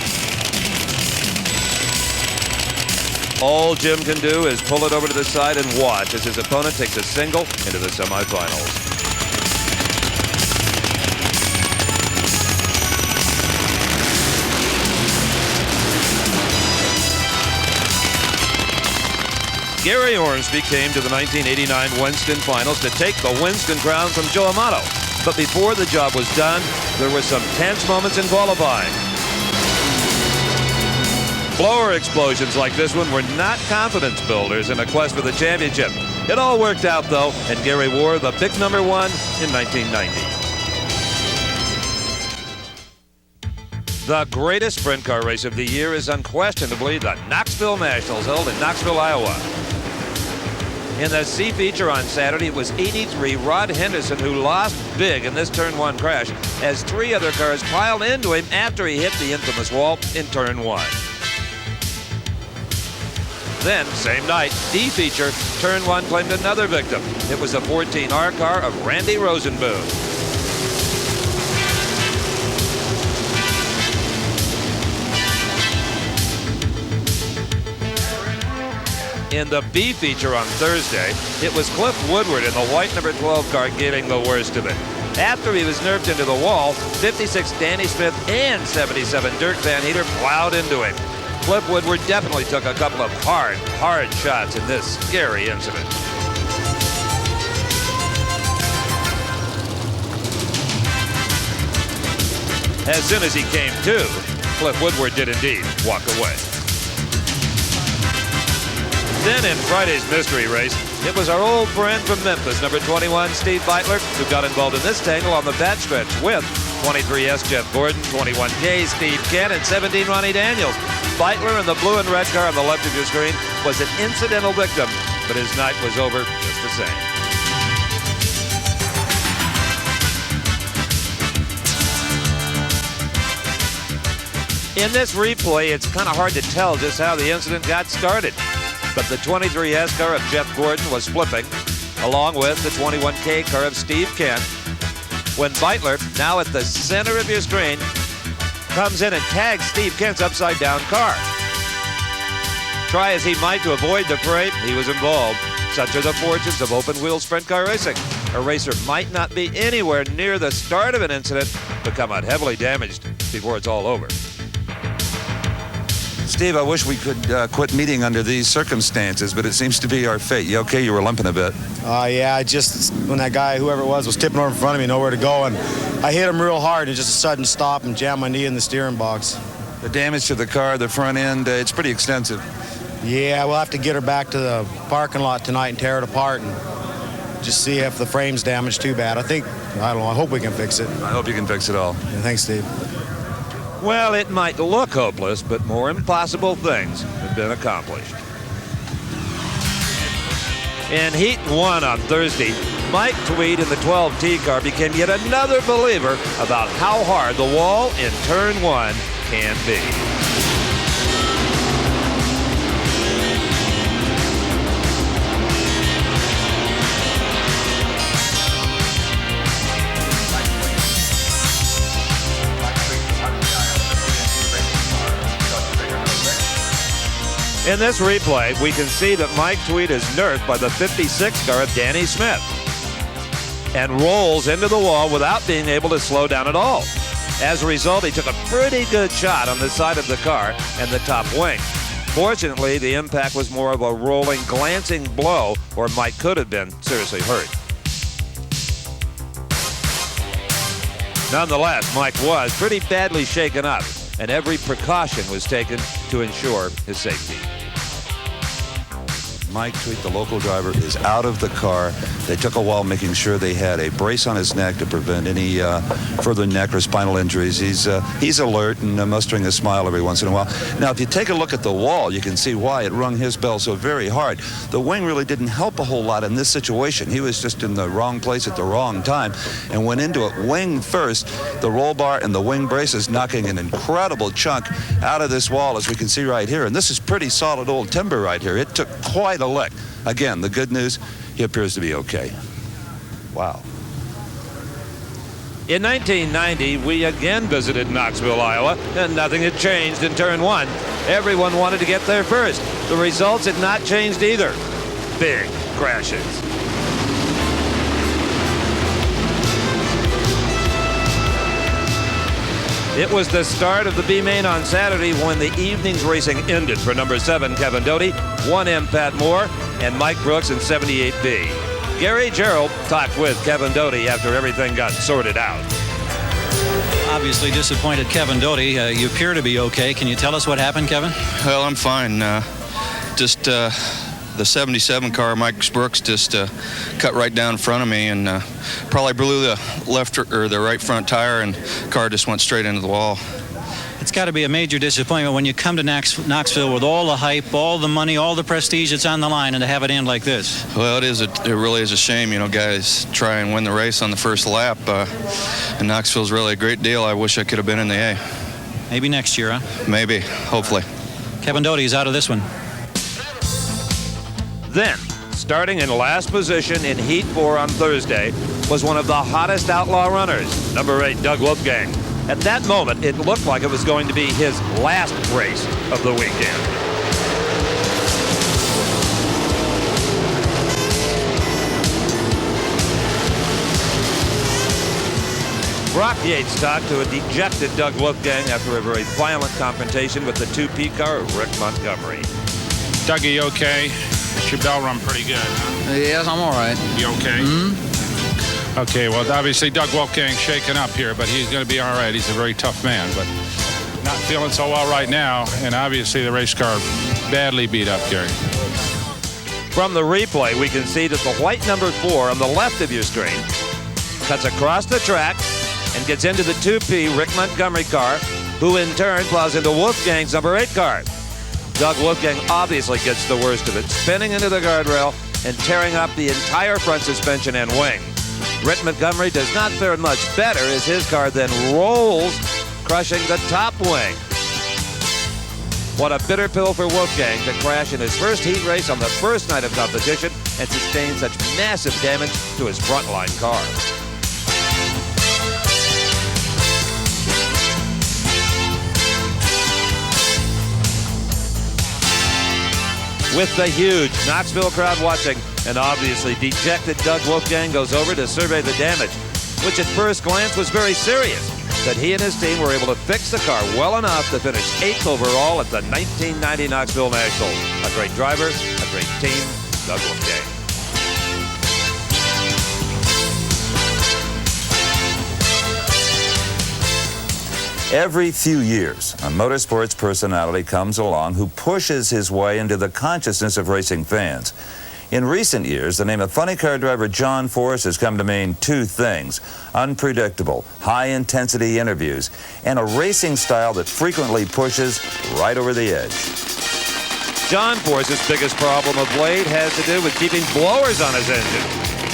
All Jim can do is pull it over to the side and watch as his opponent takes a single into the semifinals. Gary Ormsby came to the 1989 Winston Finals to take the Winston crown from Joe Amato. But before the job was done, there were some tense moments in qualifying. Blower explosions like this one were not confidence builders in a quest for the championship. It all worked out, though, and Gary wore the big number 1 in 1990. The greatest sprint car race of the year is unquestionably the Knoxville Nationals, held in Knoxville, Iowa. In the C feature on Saturday, it was 83 Rod Henderson who lost big in this Turn 1 crash as 3 other cars piled into him after he hit the infamous wall in Turn 1. Then, same night, D feature, Turn 1 claimed another victim. It was the 14R car of Randy Rosenboom. In the B feature on Thursday, it was Cliff Woodward in the white number 12 car getting the worst of it. After he was nerfed into the wall, 56 Danny Smith and 77 Dirk Van Heater plowed into him. Cliff Woodward definitely took a couple of hard shots in this scary incident. As soon as he came to, Cliff Woodward did indeed walk away. Then in Friday's mystery race, it was our old friend from Memphis, number 21, Steve Beitler, who got involved in this tangle on the backstretch with 23S Jeff Gordon, 21K Steve Kent, and 17 Ronnie Daniels. Beitler in the blue and red car on the left of your screen was an incidental victim, but his night was over just the same. In this replay, it's kind of hard to tell just how the incident got started. But the 23S car of Jeff Gordon was flipping, along with the 21K car of Steve Kent, when Beitler, now at the center of your screen, comes in and tags Steve Kent's upside-down car. Try as he might to avoid the fray, he was involved. Such are the fortunes of open-wheel sprint car racing. A racer might not be anywhere near the start of an incident, but come out heavily damaged before it's all over. Steve, I wish we could quit meeting under these circumstances, but it seems to be our fate. You okay? You were limping a bit. Yeah, I just, when that guy, whoever it was tipping over in front of me, nowhere to go, and I hit him real hard, and just a sudden stop and jammed my knee in the steering box. The damage to the car, the front end, it's pretty extensive. Yeah, we'll have to get her back to the parking lot tonight and tear it apart and just see if the frame's damaged too bad. I don't know, I hope we can fix it. I hope you can fix it all. Yeah, thanks, Steve. Well, it might look hopeless, but more impossible things have been accomplished. In Heat 1 on Thursday, Mike Tweed in the 12T car became yet another believer about how hard the wall in Turn 1 can be. In this replay, we can see that Mike Tweed is nerfed by the 56 car of Danny Smith and rolls into the wall without being able to slow down at all. As a result, he took a pretty good shot on the side of the car and the top wing. Fortunately, the impact was more of a rolling, glancing blow, or Mike could have been seriously hurt. Nonetheless, Mike was pretty badly shaken up, and every precaution was taken to ensure his safety. Mike Tweed, the local driver, is out of the car. They took a while making sure they had a brace on his neck to prevent any further neck or spinal injuries. He's alert and mustering a smile every once in a while. Now, if you take a look at the wall, you can see why it rung his bell so very hard. The wing really didn't help a whole lot in this situation. He was just in the wrong place at the wrong time and went into it wing first. The roll bar and the wing braces knocking an incredible chunk out of this wall, as we can see right here. And this is pretty solid old timber right here. It took quite a lick. Again, the good news, he appears to be okay. Wow. In 1990, we again visited Knoxville, Iowa, and nothing had changed in turn one. Everyone wanted to get there first. The results had not changed either. Big crashes. It was the start of the B main on Saturday when the evening's racing ended for number 7, Kevin Doty, 1M Pat Moore, and Mike Brooks in 78B. Gary Gerald talked with Kevin Doty after everything got sorted out. Obviously disappointed Kevin Doty. You appear to be okay. Can you tell us what happened, Kevin? Well, I'm fine. The 77 car, Mike Brooks, just cut right down in front of me and probably blew the left or the right front tire, and the car just went straight into the wall. It's got to be a major disappointment when you come to Knoxville with all the hype, all the money, all the prestige that's on the line, and to have it end like this. Well, it really is a shame. You know, guys try and win the race on the first lap. And Knoxville's really a great deal. I wish I could have been in the A. Maybe next year, huh? Maybe, hopefully. Kevin Doty is out of this one. Then, starting in last position in Heat 4 on Thursday, was one of the hottest outlaw runners, number 8, Doug Wolfgang. At that moment, it looked like it was going to be his last race of the weekend. Brock Yates talked to a dejected Doug Wolfgang after a very violent confrontation with the 2P car of Rick Montgomery. Dougie, you okay? It's your bell run pretty good, huh? Yes, I'm all right. You okay? Mm-hmm. Okay, well, obviously Doug Wolfgang's shaken up here, but he's going to be all right. He's a very tough man, but not feeling so well right now, and obviously the race car badly beat up, Gary. From the replay, we can see that the white number 4 on the left of your screen cuts across the track and gets into the 2P Rick Montgomery car, who in turn plows into Wolfgang's number 8 car. Doug Wolfgang obviously gets the worst of it, spinning into the guardrail and tearing up the entire front suspension and wing. Rick Montgomery does not fare much better as his car then rolls, crushing the top wing. What a bitter pill for Wolfgang to crash in his first heat race on the first night of competition and sustain such massive damage to his frontline car. With the huge Knoxville crowd watching, and obviously dejected Doug Wolfgang goes over to survey the damage, which at first glance was very serious. But he and his team were able to fix the car well enough to finish 8th overall at the 1990 Knoxville Nationals. A great driver, a great team, Doug Wolfgang. Every few years, a motorsports personality comes along who pushes his way into the consciousness of racing fans. In recent years, the name of funny car driver John Force has come to mean two things: unpredictable, high-intensity interviews, and a racing style that frequently pushes right over the edge. John Force's biggest problem of late has to do with keeping blowers on his engine.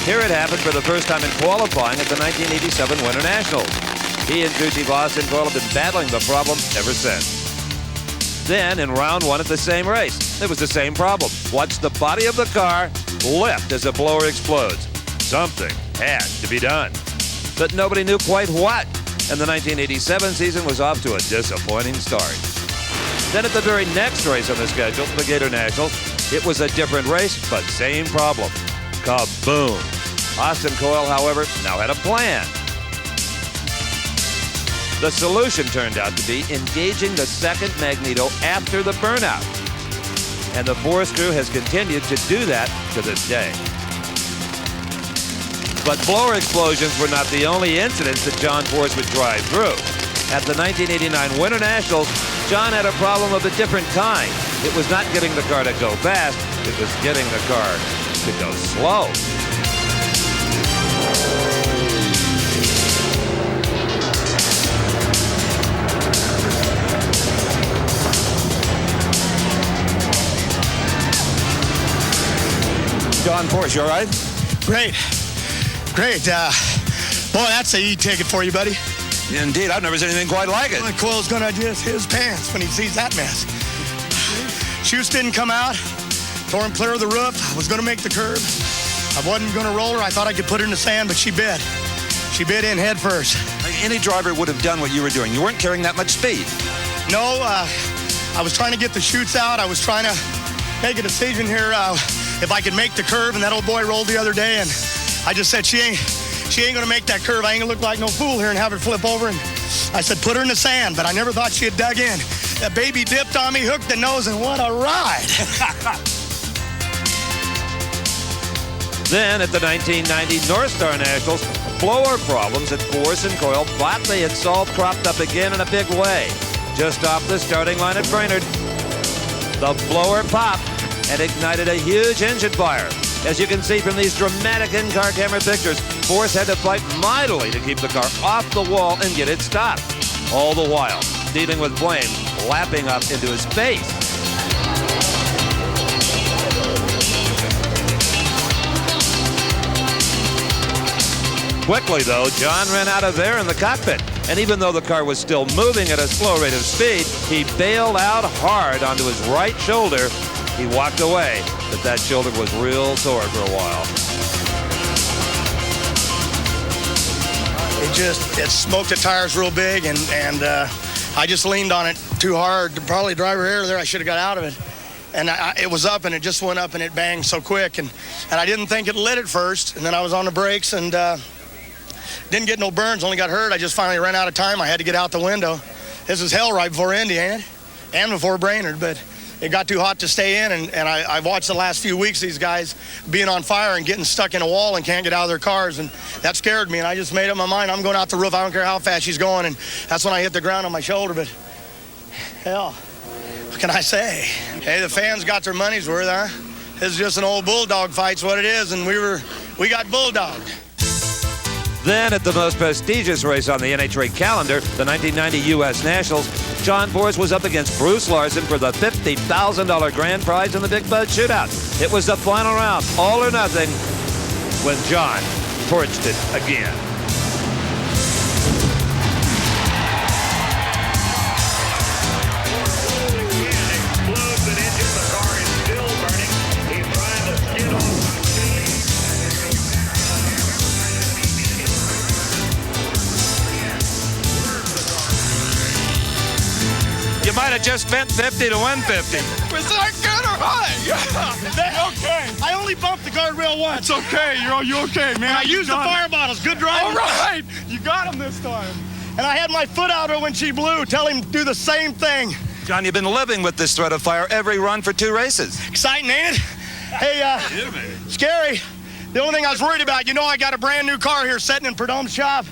Here it happened for the first time in qualifying at the 1987 Winter Nationals. He and Gucci Boston Coyle have been battling the problem ever since. Then, in round 1 at the same race, it was the same problem. Watch the body of the car lift as a blower explodes. Something had to be done. But nobody knew quite what, and the 1987 season was off to a disappointing start. Then at the very next race on the schedule, the Gator Nationals, it was a different race, but same problem. Kaboom. Austin Coyle, however, now had a plan. The solution turned out to be engaging the second magneto after the burnout. And the Force crew has continued to do that to this day. But blower explosions were not the only incidents that John Force would drive through. At the 1989 Winter Nationals, John had a problem of a different kind. It was not getting the car to go fast, it was getting the car to go slow. John Force, you all right? Great. Boy, that's a E-ticket for you, buddy. Indeed, I've never seen anything quite like it. Boy, Coyle's gonna just his pants when he sees that mess. Chutes didn't come out. Tore him clear of the roof. I was gonna make the curb. I wasn't gonna roll her. I thought I could put her in the sand, but she bit. She bit in head first. Any driver would have done what you were doing. You weren't carrying that much speed. No, I was trying to get the chutes out. I was trying to make a decision here if I could make the curve, and that old boy rolled the other day, and I just said, she ain't gonna make that curve. I ain't gonna look like no fool here and have her flip over. And I said, put her in the sand, but I never thought she had dug in. That baby dipped on me, hooked the nose, and what a ride. Then at the 1990 North Star Nationals, blower problems at Force and Coyle thought they had solved cropped up again in a big way. Just off the starting line at Brainerd, the blower popped and ignited a huge engine fire. As you can see from these dramatic in-car camera pictures, Force had to fight mightily to keep the car off the wall and get it stopped. All the while, dealing with flames lapping up into his face. Quickly, though, John ran out of air in the cockpit. And even though the car was still moving at a slow rate of speed, he bailed out hard onto his right shoulder. He walked away, but that shoulder was real sore for a while. It smoked the tires real big, and I just leaned on it too hard. Probably driver error there. I should have got out of it. And it was up, and it just went up, and it banged so quick. And I didn't think it lit at first, and then I was on the brakes, and didn't get no burns, only got hurt. I just finally ran out of time. I had to get out the window. This is hell right before Indy, ain't it? And before Brainerd, but it got too hot to stay in, and I've watched the last few weeks these guys being on fire and getting stuck in a wall and can't get out of their cars, and that scared me, and I just made up my mind. I'm going out the roof. I don't care how fast she's going, and that's when I hit the ground on my shoulder, but hell, what can I say? Hey, the fans got their money's worth, huh? This is just an old bulldog fight's what it is, and we got bulldogged. Then at the most prestigious race on the NHRA calendar, the 1990 U.S. Nationals, John Force was up against Bruce Larson for the $50,000 grand prize in the Big Bud Shootout. It was the final round, all or nothing, when John torched it again. You might have just spent 50 to win 50. Was that good or what? Okay. I only bumped the guardrail once. It's okay. You okay, man? I used the fire bottles. Good driving. All right. You got him this time. And I had my foot out when she blew. Tell him to do the same thing. John, you've been living with this threat of fire every run for 2 races. Exciting, ain't it? Hey, scary. The only thing I was worried about, I got a brand new car here sitting in Perdome's shop,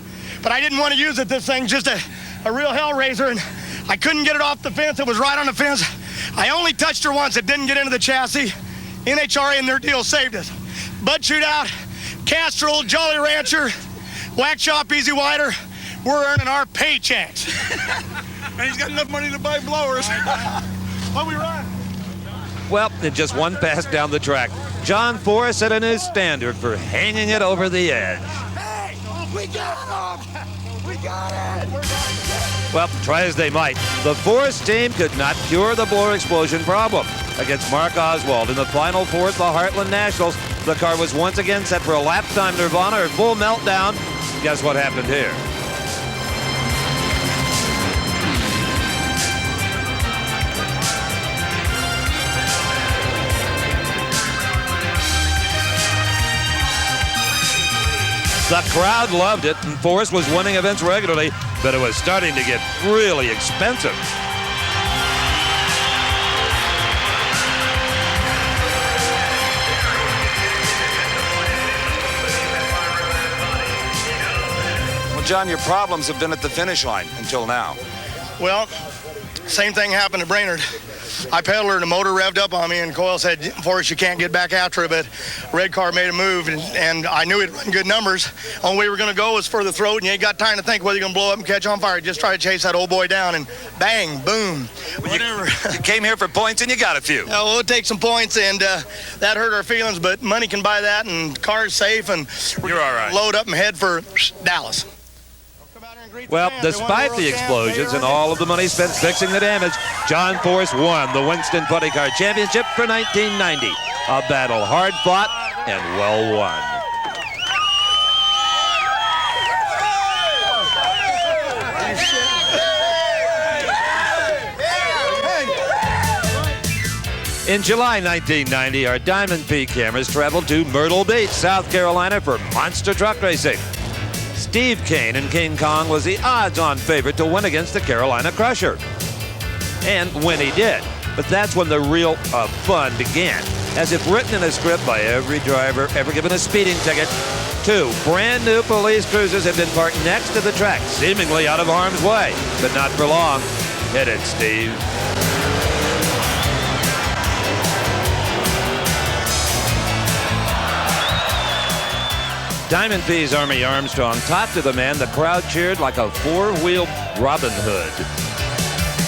but I didn't want to use it. This thing's just a real hellraiser, and I couldn't get it off the fence. It was right on the fence. I only touched her once. It didn't get into the chassis. NHRA and their deal saved us. Bud Shootout, Castrol, Jolly Rancher, Wax Shop, Easy Wider. We're earning our paychecks. And he's got enough money to buy blowers. What we run? Well, in just one pass down the track, John Force set a new standard for hanging it over the edge. Hey, we got him! We got it! Well, try as they might, the Force team could not cure the blower explosion problem. Against Mark Oswald in the Final Four at the Heartland Nationals, the car was once again set for a lap time nirvana or full meltdown. Guess what happened here? The crowd loved it, and Force was winning events regularly, but it was starting to get really expensive. Well, John, your problems have been at the finish line until now. Well, same thing happened to Brainerd. I pedaled her and the motor revved up on me, and Coyle said, Forrest, you can't get back after her, but red car made a move, and I knew he'd run good numbers. Only way we were going to go was for the throat, and you ain't got time to think whether you're going to blow up and catch on fire. Just try to chase that old boy down, and bang, boom, whatever. You came here for points, and you got a few. We'll take some points, and that hurt our feelings, but money can buy that, and car's safe, and you're all right. Load up and head for Dallas. Well, despite the explosions and all of the money spent fixing the damage, John Force won the Winston Putty Car Championship for 1990. A battle hard fought and well won. In July 1990, our Diamond P cameras traveled to Myrtle Beach, South Carolina for monster truck racing. Steve Kane in King Kong was the odds-on favorite to win against the Carolina Crusher. And when he did. But that's when the real fun began. As if written in a script by every driver ever given a speeding ticket, 2 brand new police cruisers had been parked next to the track, seemingly out of harm's way. But not for long. Hit it, Steve. Diamond P's Army Armstrong topped to the man. The crowd cheered like a 4-wheeled Robin Hood.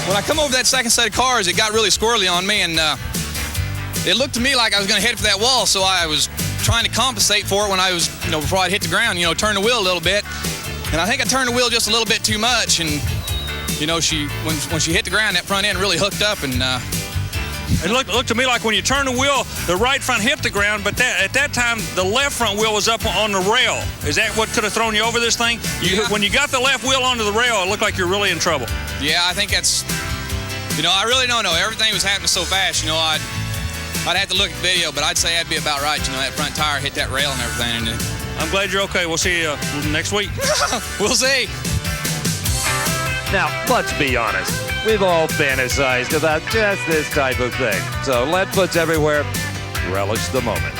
When I come over that second set of cars, it got really squirrely on me, and it looked to me like I was going to head for that wall, so I was trying to compensate for it when I was, before I'd hit the ground, turn the wheel a little bit. And I think I turned the wheel just a little bit too much, and, when she hit the ground, that front end really hooked up, and it looked to me like when you turn the wheel, the right front hit the ground, but at that time, the left front wheel was up on the rail. Is that what could have thrown you over this thing? When you got the left wheel onto the rail, it looked like you're really in trouble. Yeah, I think that's, I really don't know. Everything was happening so fast, I'd have to look at the video, but I'd say that'd be about right. That front tire hit that rail and everything. And I'm glad you're okay. We'll see you next week. We'll see. Now, let's be honest. We've all fantasized about just this type of thing. So lead foots everywhere. Relish the moment.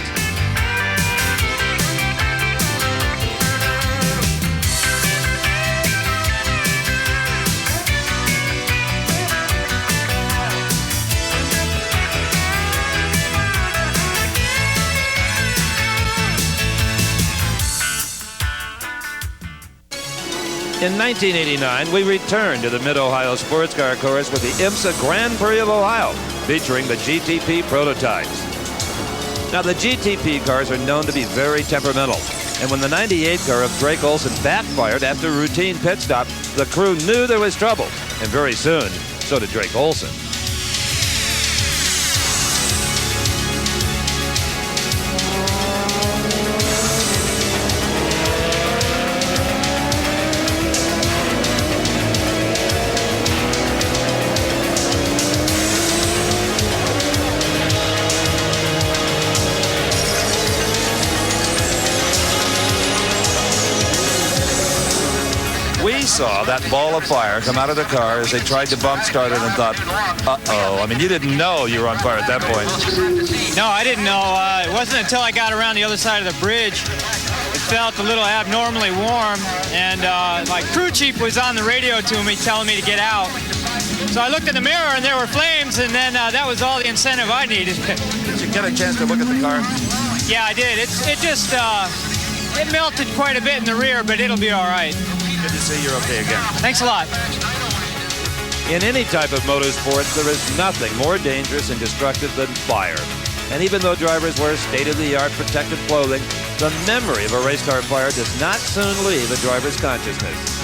In 1989, we returned to the Mid-Ohio Sports Car Course with the IMSA Grand Prix of Ohio, featuring the GTP prototypes. Now, the GTP cars are known to be very temperamental, and when the 98 car of Drake Olson backfired after a routine pit stop, the crew knew there was trouble, and very soon, so did Drake Olson. We saw that ball of fire come out of the car as they tried to bump start it and thought, uh-oh. I mean, you didn't know you were on fire at that point. No, I didn't know. It wasn't until I got around the other side of the bridge. It felt a little abnormally warm, and my crew chief was on the radio to me telling me to get out. So I looked in the mirror, and there were flames, and then that was all the incentive I needed. Did you get a chance to look at the car? Yeah, I did. It melted quite a bit in the rear, but it'll be all right. Good to see you're okay again. Thanks a lot. In any type of motorsports, there is nothing more dangerous and destructive than fire. And even though drivers wear state-of-the-art protective clothing, the memory of a race car fire does not soon leave a driver's consciousness.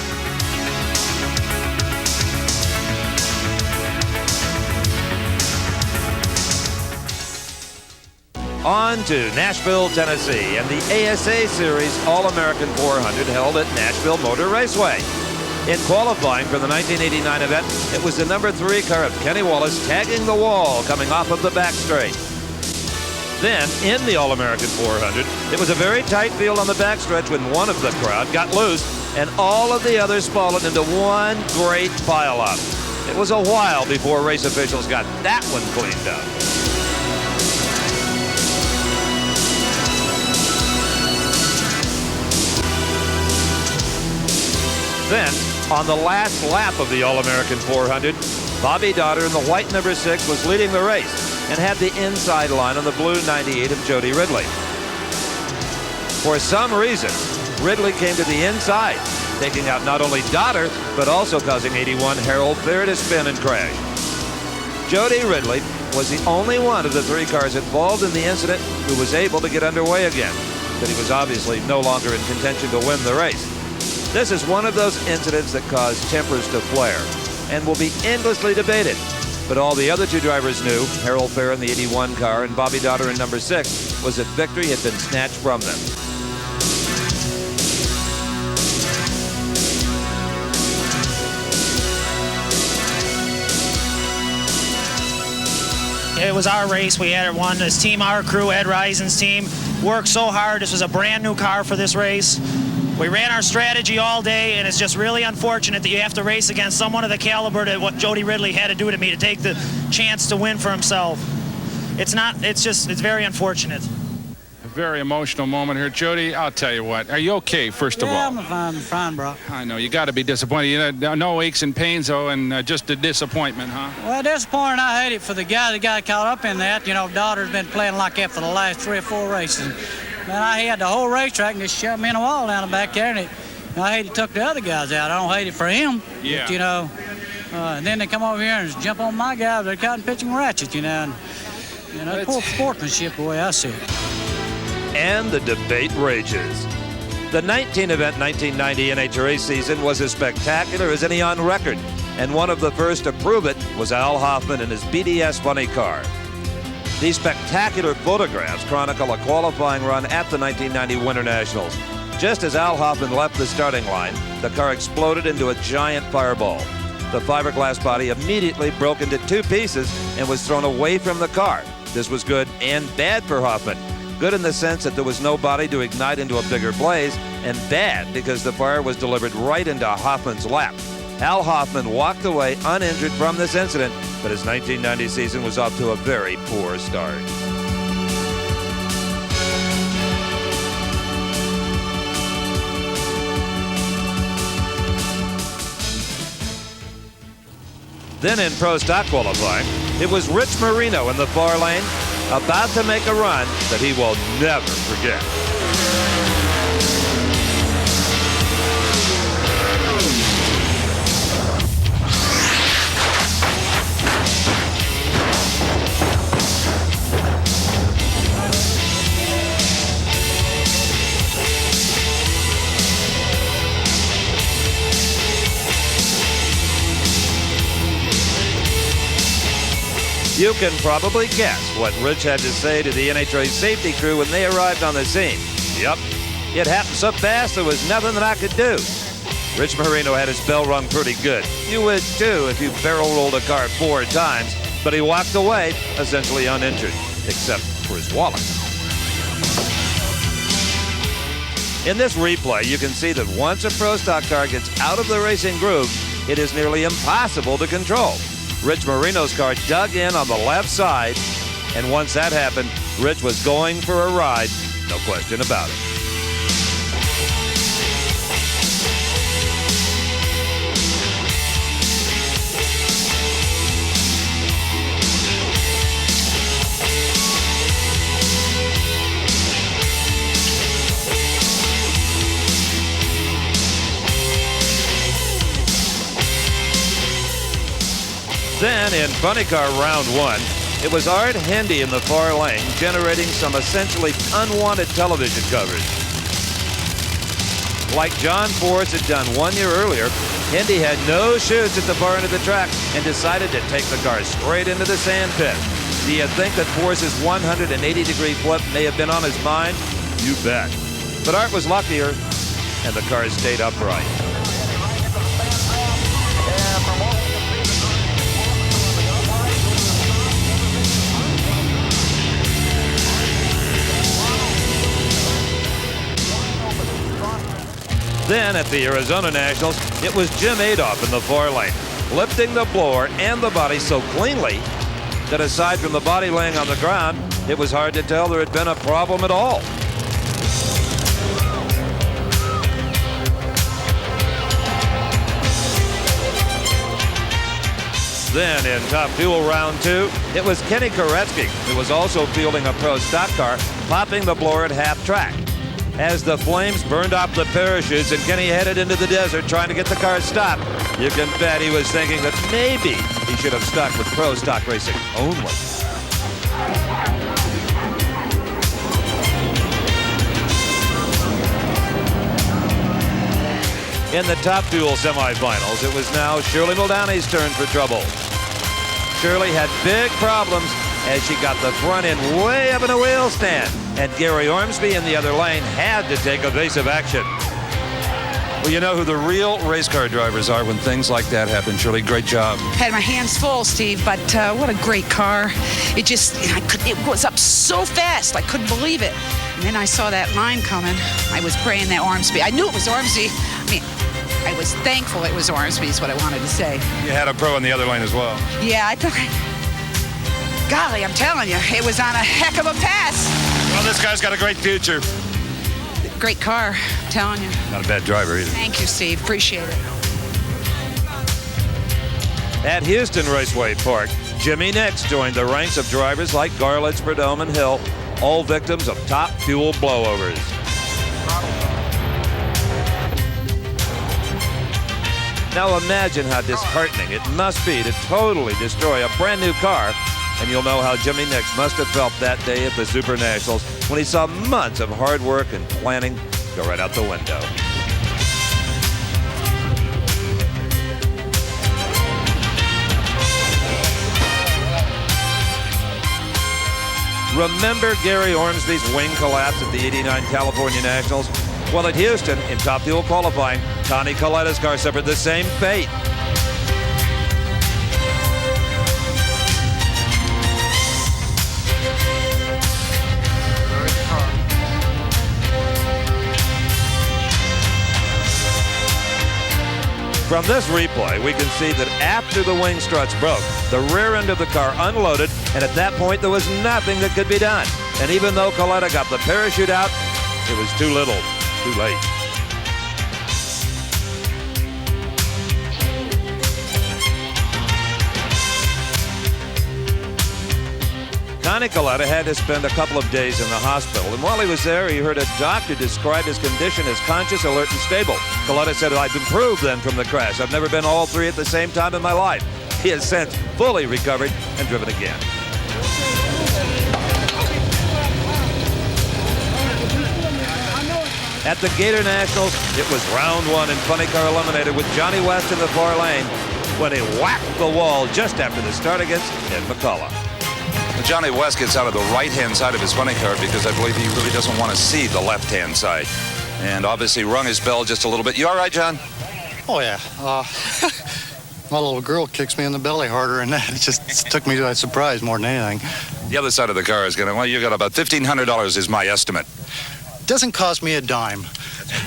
On to Nashville, Tennessee, and the ASA Series All-American 400 held at Nashville Motor Raceway. In qualifying for the 1989 event, it was the number 3 car of Kenny Wallace tagging the wall coming off of the back straight. Then, in the All-American 400, it was a very tight field on the backstretch when one of the crowd got loose and all of the others followed into one great pile-up. It was a while before race officials got that one cleaned up. Then, on the last lap of the All-American 400, Bobby Dotter in the white number 6 was leading the race and had the inside line on the blue 98 of Jody Ridley. For some reason, Ridley came to the inside, taking out not only Dotter, but also causing 81 Harold Fair to spin and crash. Jody Ridley was the only one of the 3 cars involved in the incident who was able to get underway again, but he was obviously no longer in contention to win the race. This is one of those incidents that caused tempers to flare and will be endlessly debated. But all the other 2 drivers knew, Harold Fair in the 81 car and Bobby Dotter in number 6, was that victory had been snatched from them. It was our race. We had it won. This team, our crew, Ed Reisen's team, worked so hard. This was a brand new car for this race. We ran our strategy all day, and it's just really unfortunate that you have to race against someone of the caliber that what Jody Ridley had to do to me to take the chance to win for himself. It's very unfortunate. A very emotional moment here. Jody, I'll tell you what. Are you okay, first of all? I'm fine, bro. I know. You got to be disappointed. You know, no aches and pains, though, and just a disappointment, huh? Well, disappointing. I hate it for the guy that got caught up in that. You know, Daughter's been playing like that for the last 3 or 4 races. Man, I had the whole racetrack and just shoved me in a wall down the back there, and I hate it took the other guys out. I don't hate it for him. Yeah. But, you know, and then they come over here and just jump on my guys. They're cutting, pitching ratchets, you know. And, you know, poor sportsmanship, the way I see it. And the debate rages. The 19-event 1990 NHRA season was as spectacular as any on record, and one of the first to prove it was Al Hoffman in his BDS funny car. These spectacular photographs chronicle a qualifying run at the 1990 Winter Nationals. Just as Al Hoffman left the starting line, the car exploded into a giant fireball. The fiberglass body immediately broke into 2 pieces and was thrown away from the car. This was good and bad for Hoffman. Good in the sense that there was no body to ignite into a bigger blaze, and bad because the fire was delivered right into Hoffman's lap. Al Hoffman walked away uninjured from this incident, but his 1990 season was off to a very poor start. Then in Pro Stock qualifying, it was Rich Marino in the far lane, about to make a run that he will never forget. You can probably guess what Rich had to say to the NHRA safety crew when they arrived on the scene. Yep, it happened so fast there was nothing that I could do. Rich Marino had his bell rung pretty good. You would too if you barrel rolled a car 4 times, but he walked away essentially uninjured, except for his wallet. In this replay, you can see that once a Pro Stock car gets out of the racing groove, it is nearly impossible to control. Rich Marino's car dug in on the left side, and once that happened, Rich was going for a ride, no question about it. Then, in Funny Car Round 1, it was Art Hendy in the far lane generating some essentially unwanted television coverage. Like John Force had done 1 year earlier, Hendy had no chutes at the far end of the track and decided to take the car straight into the sand pit. Do you think that Force's 180-degree flip may have been on his mind? You bet. But Art was luckier, and the car stayed upright. Then at the Arizona Nationals, it was Jim Adolph in the 4 lane, lifting the blower and the body so cleanly that aside from the body laying on the ground, it was hard to tell there had been a problem at all. Then in Top Fuel Round 2, it was Kenny Koretsky, who was also fielding a pro stock car, popping the blower at half track. As the flames burned off the parachutes and Kenny headed into the desert trying to get the car stopped, you can bet he was thinking that maybe he should have stuck with pro stock racing only. In the Top Fuel semifinals, it was now Shirley Muldowney's turn for trouble. Shirley had big problems as she got the front end way up in a wheel stand, and Gary Ormsby in the other lane had to take evasive action. Well, you know who the real race car drivers are when things like that happen. Shirley, great job. Had my hands full, Steve, but what a great car. It just, it was up so fast, I couldn't believe it. And then I saw that line coming. I was praying that Ormsby, I knew it was Ormsby. I mean, I was thankful it was Ormsby is what I wanted to say. You had a pro in the other lane as well. Yeah, I thought, golly, I'm telling you, it was on a heck of a pass. Well, this guy's got a great future. Great car, I'm telling you. Not a bad driver either. Thank you, Steve. Appreciate it. At Houston Raceway Park, Jimmy Nix joined the ranks of drivers like Garlitz, Prudhomme, and Hill, all victims of Top Fuel blowovers. Now imagine how disheartening it must be to totally destroy a brand new car, and you'll know how Jimmy Nix must have felt that day at the Super Nationals when he saw months of hard work and planning go right out the window. Remember Gary Ormsby's wing collapse at the '89 California Nationals? Well, at Houston, in Top Fuel qualifying, Connie Coletta's car suffered the same fate. From this replay, we can see that after the wing struts broke, the rear end of the car unloaded, and at that point, there was nothing that could be done. And even though Coletta got the parachute out, it was too little, too late. Connie Coletta had to spend a couple of days in the hospital, and while he was there, he heard a doctor describe his condition as conscious, alert, and stable. Coletta said, "I've improved then from the crash. I've never been all three at the same time in my life." He has since fully recovered and driven again. At the Gator Nationals, it was round one and funny car eliminated with Johnny West in the far lane when he whacked the wall just after the start against Ed McCullough. Johnny West gets out of the right-hand side of his funny car because I believe he really doesn't want to see the left-hand side. And obviously rung his bell just a little bit. You all right, John? Oh, yeah. My little girl kicks me in the belly harder, and that just took me by surprise more than anything. The other side of the car is going to, well, you got about $1,500 is my estimate. Doesn't cost me a dime.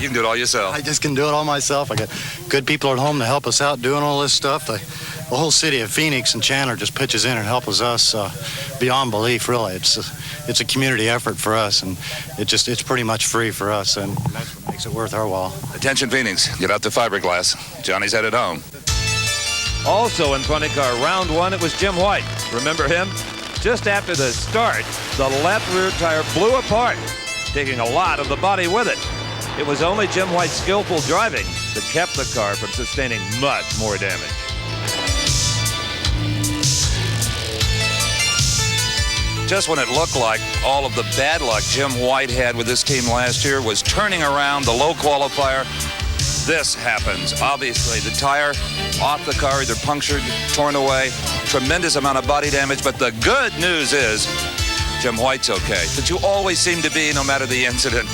You can do it all yourself. I just can do it all myself. I got good people at home to help us out doing all this stuff. The whole city of Phoenix and Chandler just pitches in and helps us beyond belief, really. It's a community effort for us, and it's pretty much free for us, and that's what makes it worth our while. Attention, Phoenix. Get out the fiberglass. Johnny's headed home. Also in funny car round one, it was Jim White. Remember him? Just after the start, the left rear tire blew apart, taking a lot of the body with it. It was only Jim White's skillful driving that kept the car from sustaining much more damage. Just when it looked like all of the bad luck Jim White had with this team last year was turning around the low qualifier, this happens. Obviously, the tire off the car, either punctured, torn away, tremendous amount of body damage, but the good news is Jim White's okay, but you always seem to be, no matter the incident.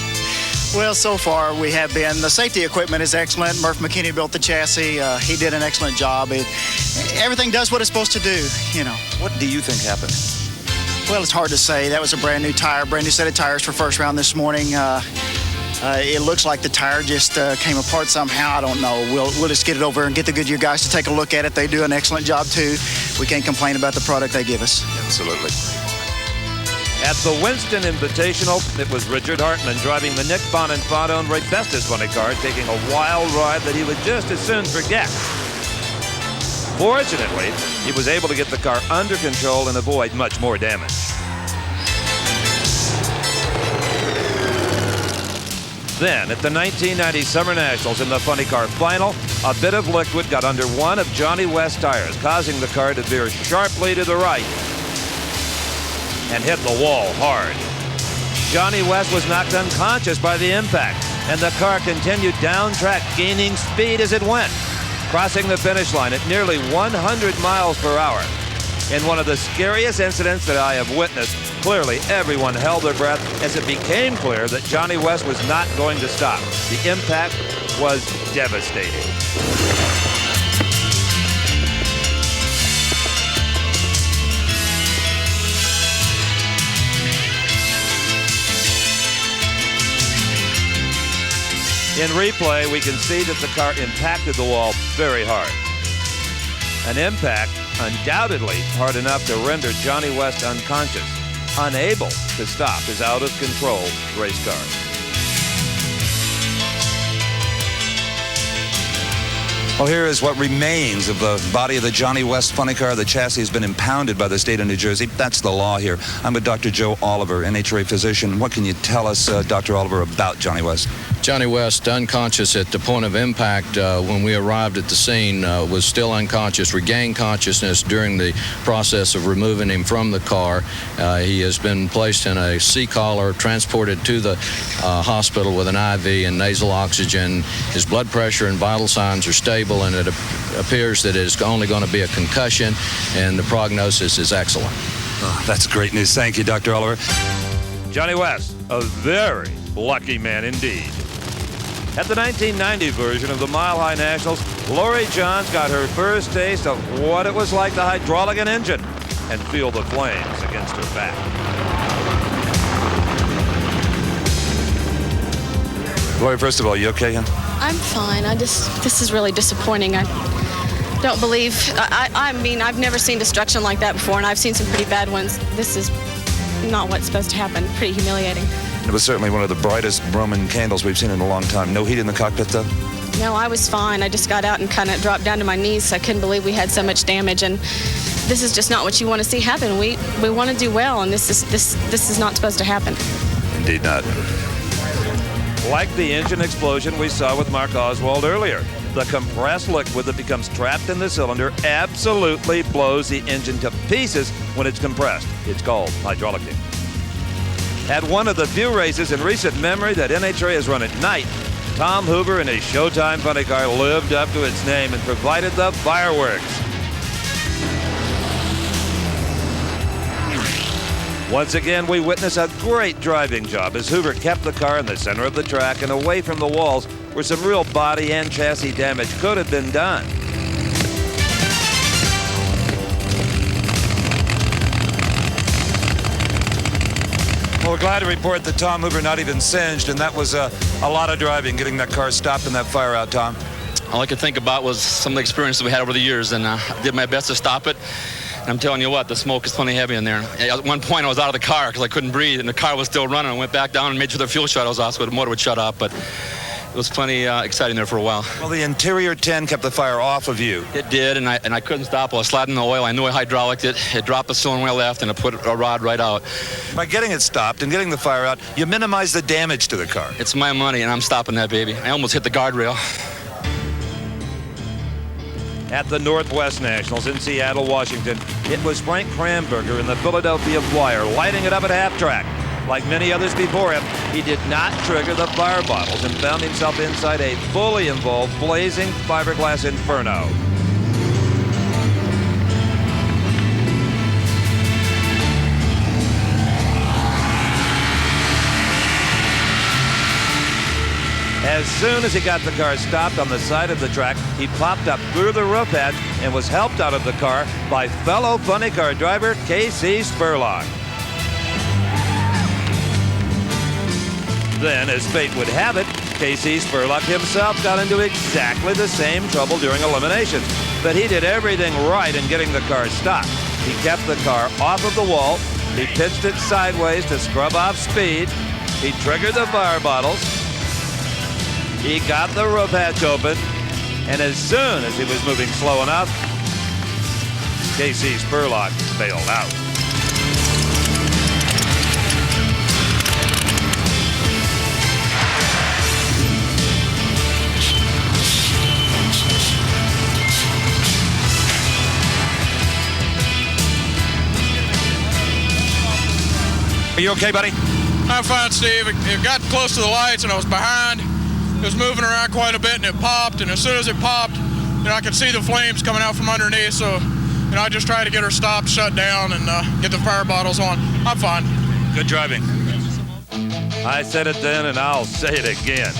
Well, so far we have been. The safety equipment is excellent. Murph McKinney built the chassis. He did an excellent job. Everything does what it's supposed to do, you know. What do you think happened? Well, it's hard to say. That was a brand new tire, brand new set of tires for first round this morning. It looks like the tire just came apart somehow. I don't know. We'll just get it over and get the Goodyear guys to take a look at it. They do an excellent job too. We can't complain about the product they give us. Absolutely. At the Winston Invitational, it was Richard Hartman driving the Nick Bonenfant Ray Bestis funny car, taking a wild ride that he would just as soon forget. Fortunately, he was able to get the car under control and avoid much more damage. Then, at the 1990 Summer Nationals in the funny car final, a bit of liquid got under one of Johnny West's tires, causing the car to veer sharply to the right and hit the wall hard. Johnny West was knocked unconscious by the impact, and the car continued down track, gaining speed as it went, crossing the finish line at nearly 100 miles per hour. In one of the scariest incidents that I have witnessed, clearly everyone held their breath as it became clear that Johnny West was not going to stop. The impact was devastating. In replay, we can see that the car impacted the wall very hard. An impact undoubtedly hard enough to render Johnny West unconscious, unable to stop his out-of-control race car. Well, here is what remains of the body of the Johnny West funny car. The chassis has been impounded by the state of New Jersey. That's the law here. I'm with Dr. Joe Oliver, NHRA physician. What can you tell us, Dr. Oliver, about Johnny West? Johnny West, unconscious at the point of impact when we arrived at the scene, was still unconscious, regained consciousness during the process of removing him from the car. He has been placed in a C-collar, transported to the hospital with an IV and nasal oxygen. His blood pressure and vital signs are stable, and it appears that it is only going to be a concussion, and the prognosis is excellent. Oh, that's great news. Thank you, Dr. Oliver. Johnny West, a very lucky man indeed. At the 1990 version of the Mile High Nationals, Lori Johns got her first taste of what it was like to hydraulic an engine and feel the flames against her back. Lori, first of all, you okay, hon? I'm fine. This is really disappointing. I don't believe, I mean, I've never seen destruction like that before, and I've seen some pretty bad ones. This is not what's supposed to happen. Pretty humiliating. It was certainly one of the brightest Roman candles we've seen in a long time. No heat in the cockpit, though? No, I was fine. I just got out and kind of dropped down to my knees. So I couldn't believe we had so much damage, and this is just not what you want to see happen. We want to do well, and this is not supposed to happen. Indeed not. Like the engine explosion we saw with Mark Oswald earlier, the compressed liquid that becomes trapped in the cylinder absolutely blows the engine to pieces when it's compressed. It's called hydraulicking. At one of the few races in recent memory that NHRA has run at night, Tom Hoover in his Showtime funny car lived up to its name and provided the fireworks. Once again, we witness a great driving job as Hoover kept the car in the center of the track and away from the walls where some real body and chassis damage could have been done. Well, we're glad to report that Tom Hoover not even singed, and that was a lot of driving, getting that car stopped and that fire out, Tom. All I could think about was some of the experiences we had over the years, and I did my best to stop it. And I'm telling you what, the smoke is plenty heavy in there. At one point, I was out of the car because I couldn't breathe, and the car was still running. I went back down and made sure the fuel shut was off so the motor would shut off, but it was plenty exciting there for a while. Well, the interior tin kept the fire off of you. It did, and I couldn't stop. I was sliding the oil. I knew I hydraulicked it. It dropped the cylinder wheel left, and it put a rod right out. By getting it stopped and getting the fire out, you minimize the damage to the car. It's my money, and I'm stopping that baby. I almost hit the guardrail. At the Northwest Nationals in Seattle, Washington, it was Frank Kramberger in the Philadelphia Flyer lighting it up at half track. Like many others before him, he did not trigger the fire bottles and found himself inside a fully involved blazing fiberglass inferno. As soon as he got the car stopped on the side of the track, he popped up through the roof hatch and was helped out of the car by fellow funny car driver Casey Spurlock. Then, as fate would have it, Casey Spurlock himself got into exactly the same trouble during eliminations. But he did everything right in getting the car stopped. He kept the car off of the wall. He pitched it sideways to scrub off speed. He triggered the fire bottles. He got the roof hatch open. And as soon as he was moving slow enough, Casey Spurlock bailed out. Are you okay, buddy? I'm fine, Steve. It got close to the lights and I was behind. It was moving around quite a bit and it popped. And as soon as it popped, I could see the flames coming out from underneath. So, I just tried to get her stopped, shut down, and get the fire bottles on. I'm fine. Good driving. I said it then and I'll say it again.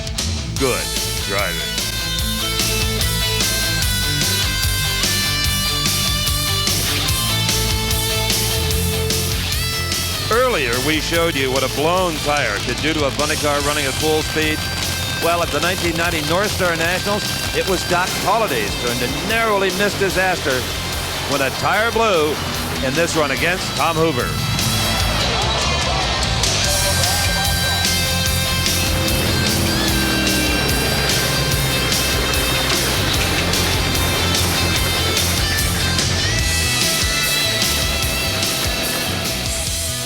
Good driving. Earlier, we showed you what a blown tire could do to a funny car running at full speed. Well, at the 1990 North Star Nationals, it was Doc Holliday's turn to narrowly miss disaster when a tire blew in this run against Tom Hoover.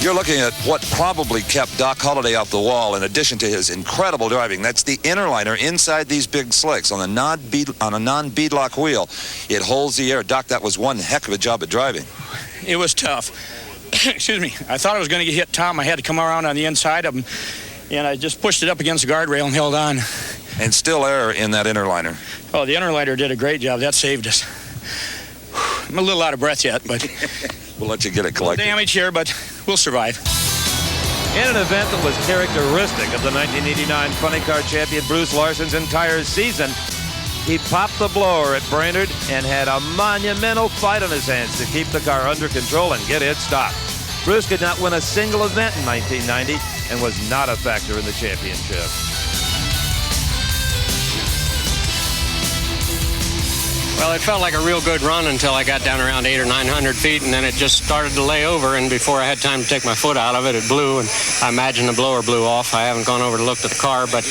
You're looking at what probably kept Doc Holliday off the wall in addition to his incredible driving. That's the inner liner inside these big slicks on a non-beadlock wheel. It holds the air. Doc, that was one heck of a job at driving. It was tough. Excuse me. I thought I was going to get hit, Tom. I had to come around on the inside of him, and I just pushed it up against the guardrail and held on. And still air in that inner liner. Oh, the inner liner did a great job. That saved us. I'm a little out of breath yet, but... We'll let you get it collected. Damage here, but we'll survive. In an event that was characteristic of the 1989 Funny Car champion Bruce Larson's entire season, he popped the blower at Brainerd and had a monumental fight on his hands to keep the car under control and get it stopped. Bruce could not win a single event in 1990 and was not a factor in the championship. Well, it felt like a real good run until I got down around 800 or 900 feet, and then it just started to lay over, and before I had time to take my foot out of it, it blew, and I imagine the blower blew off. I haven't gone over to look at the car, but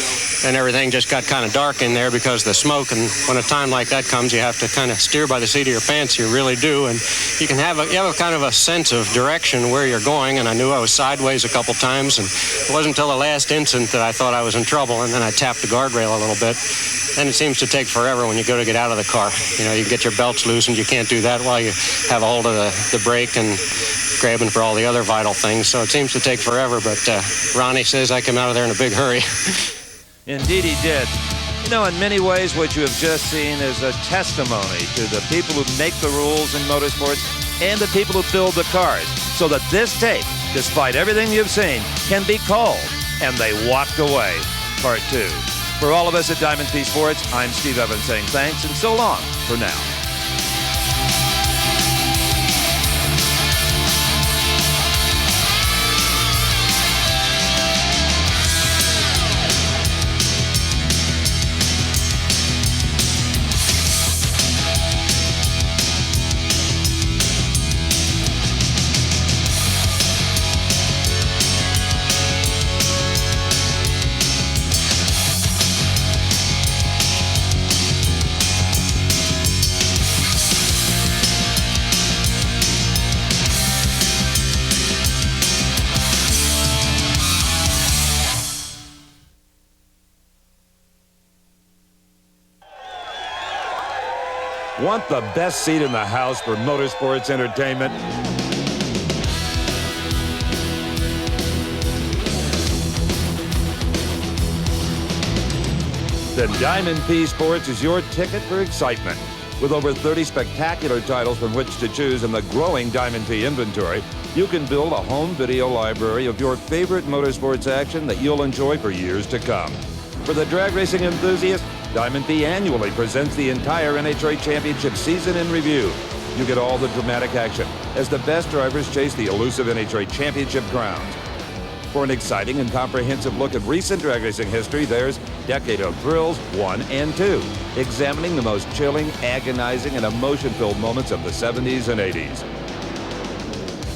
then everything just got kind of dark in there because of the smoke, and when a time like that comes, you have to kind of steer by the seat of your pants. You really do, and you have a kind of a sense of direction where you're going, and I knew I was sideways a couple times, and it wasn't until the last instant that I thought I was in trouble, and then I tapped the guardrail a little bit. And it seems to take forever when you go to get out of the car. You get your belts loosened. You can't do that while you have a hold of the brake and grabbing for all the other vital things. So it seems to take forever, but Ronnie says I came out of there in a big hurry. Indeed he did. In many ways, what you have just seen is a testimony to the people who make the rules in motorsports and the people who build the cars, so that this tape, despite everything you've seen, can be called, and they walked away. Part 2. For all of us at Diamond P Sports, I'm Steve Evans saying thanks and so long for now. Want the best seat in the house for motorsports entertainment? Then Diamond P Sports is your ticket for excitement. With over 30 spectacular titles from which to choose in the growing Diamond P inventory, you can build a home video library of your favorite motorsports action that you'll enjoy for years to come. For the drag racing enthusiast, Diamond P annually presents the entire NHRA Championship season in review. You get all the dramatic action as the best drivers chase the elusive NHRA Championship crowns. For an exciting and comprehensive look at recent drag racing history, there's Decade of Thrills 1 and 2, examining the most chilling, agonizing, and emotion-filled moments of the 70s and 80s.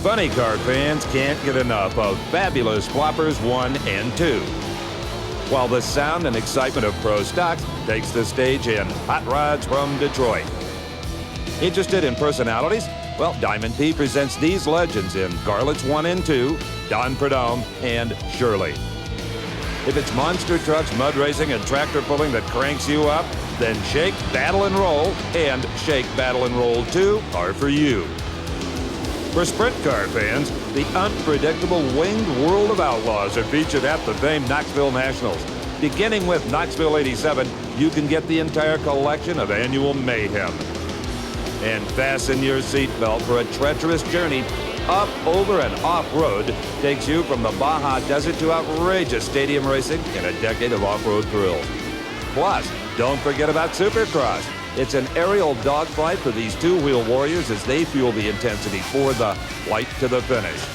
Funny car fans can't get enough of Fabulous Floppers 1 and 2. While the sound and excitement of Pro Stocks takes the stage in Hot Rods from Detroit. Interested in personalities? Well, Diamond P presents these legends in Garlits 1 and 2, Don Prudhomme, and Shirley. If it's monster trucks, mud racing, and tractor pulling that cranks you up, then Shake, Battle, and Roll and Shake, Battle, and Roll 2 are for you. For sprint car fans, the unpredictable winged World of Outlaws are featured at the famed Knoxville Nationals. Beginning with Knoxville 87, you can get the entire collection of annual mayhem. And fasten your seatbelt for a treacherous journey up, over, and off-road takes you from the Baja Desert to outrageous stadium racing in a decade of off-road thrills. Plus, don't forget about Supercross. It's an aerial dogfight for these two-wheel warriors as they fuel the intensity for the flight to the finish.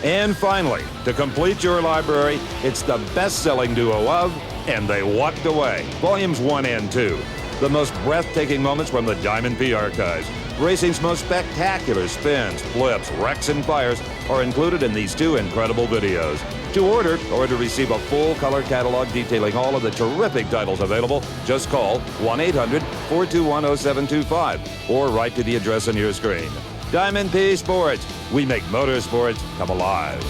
And finally, to complete your library, it's the best-selling duo of And They Walked Away, Volumes 1 and 2. The most breathtaking moments from the Diamond P archives. Racing's most spectacular spins, flips, wrecks, and fires are included in these two incredible videos. To order or to receive a full color catalog detailing all of the terrific titles available, just call 1-800-421-0725 or write to the address on your screen. Diamond P Sports. We make motorsports come alive.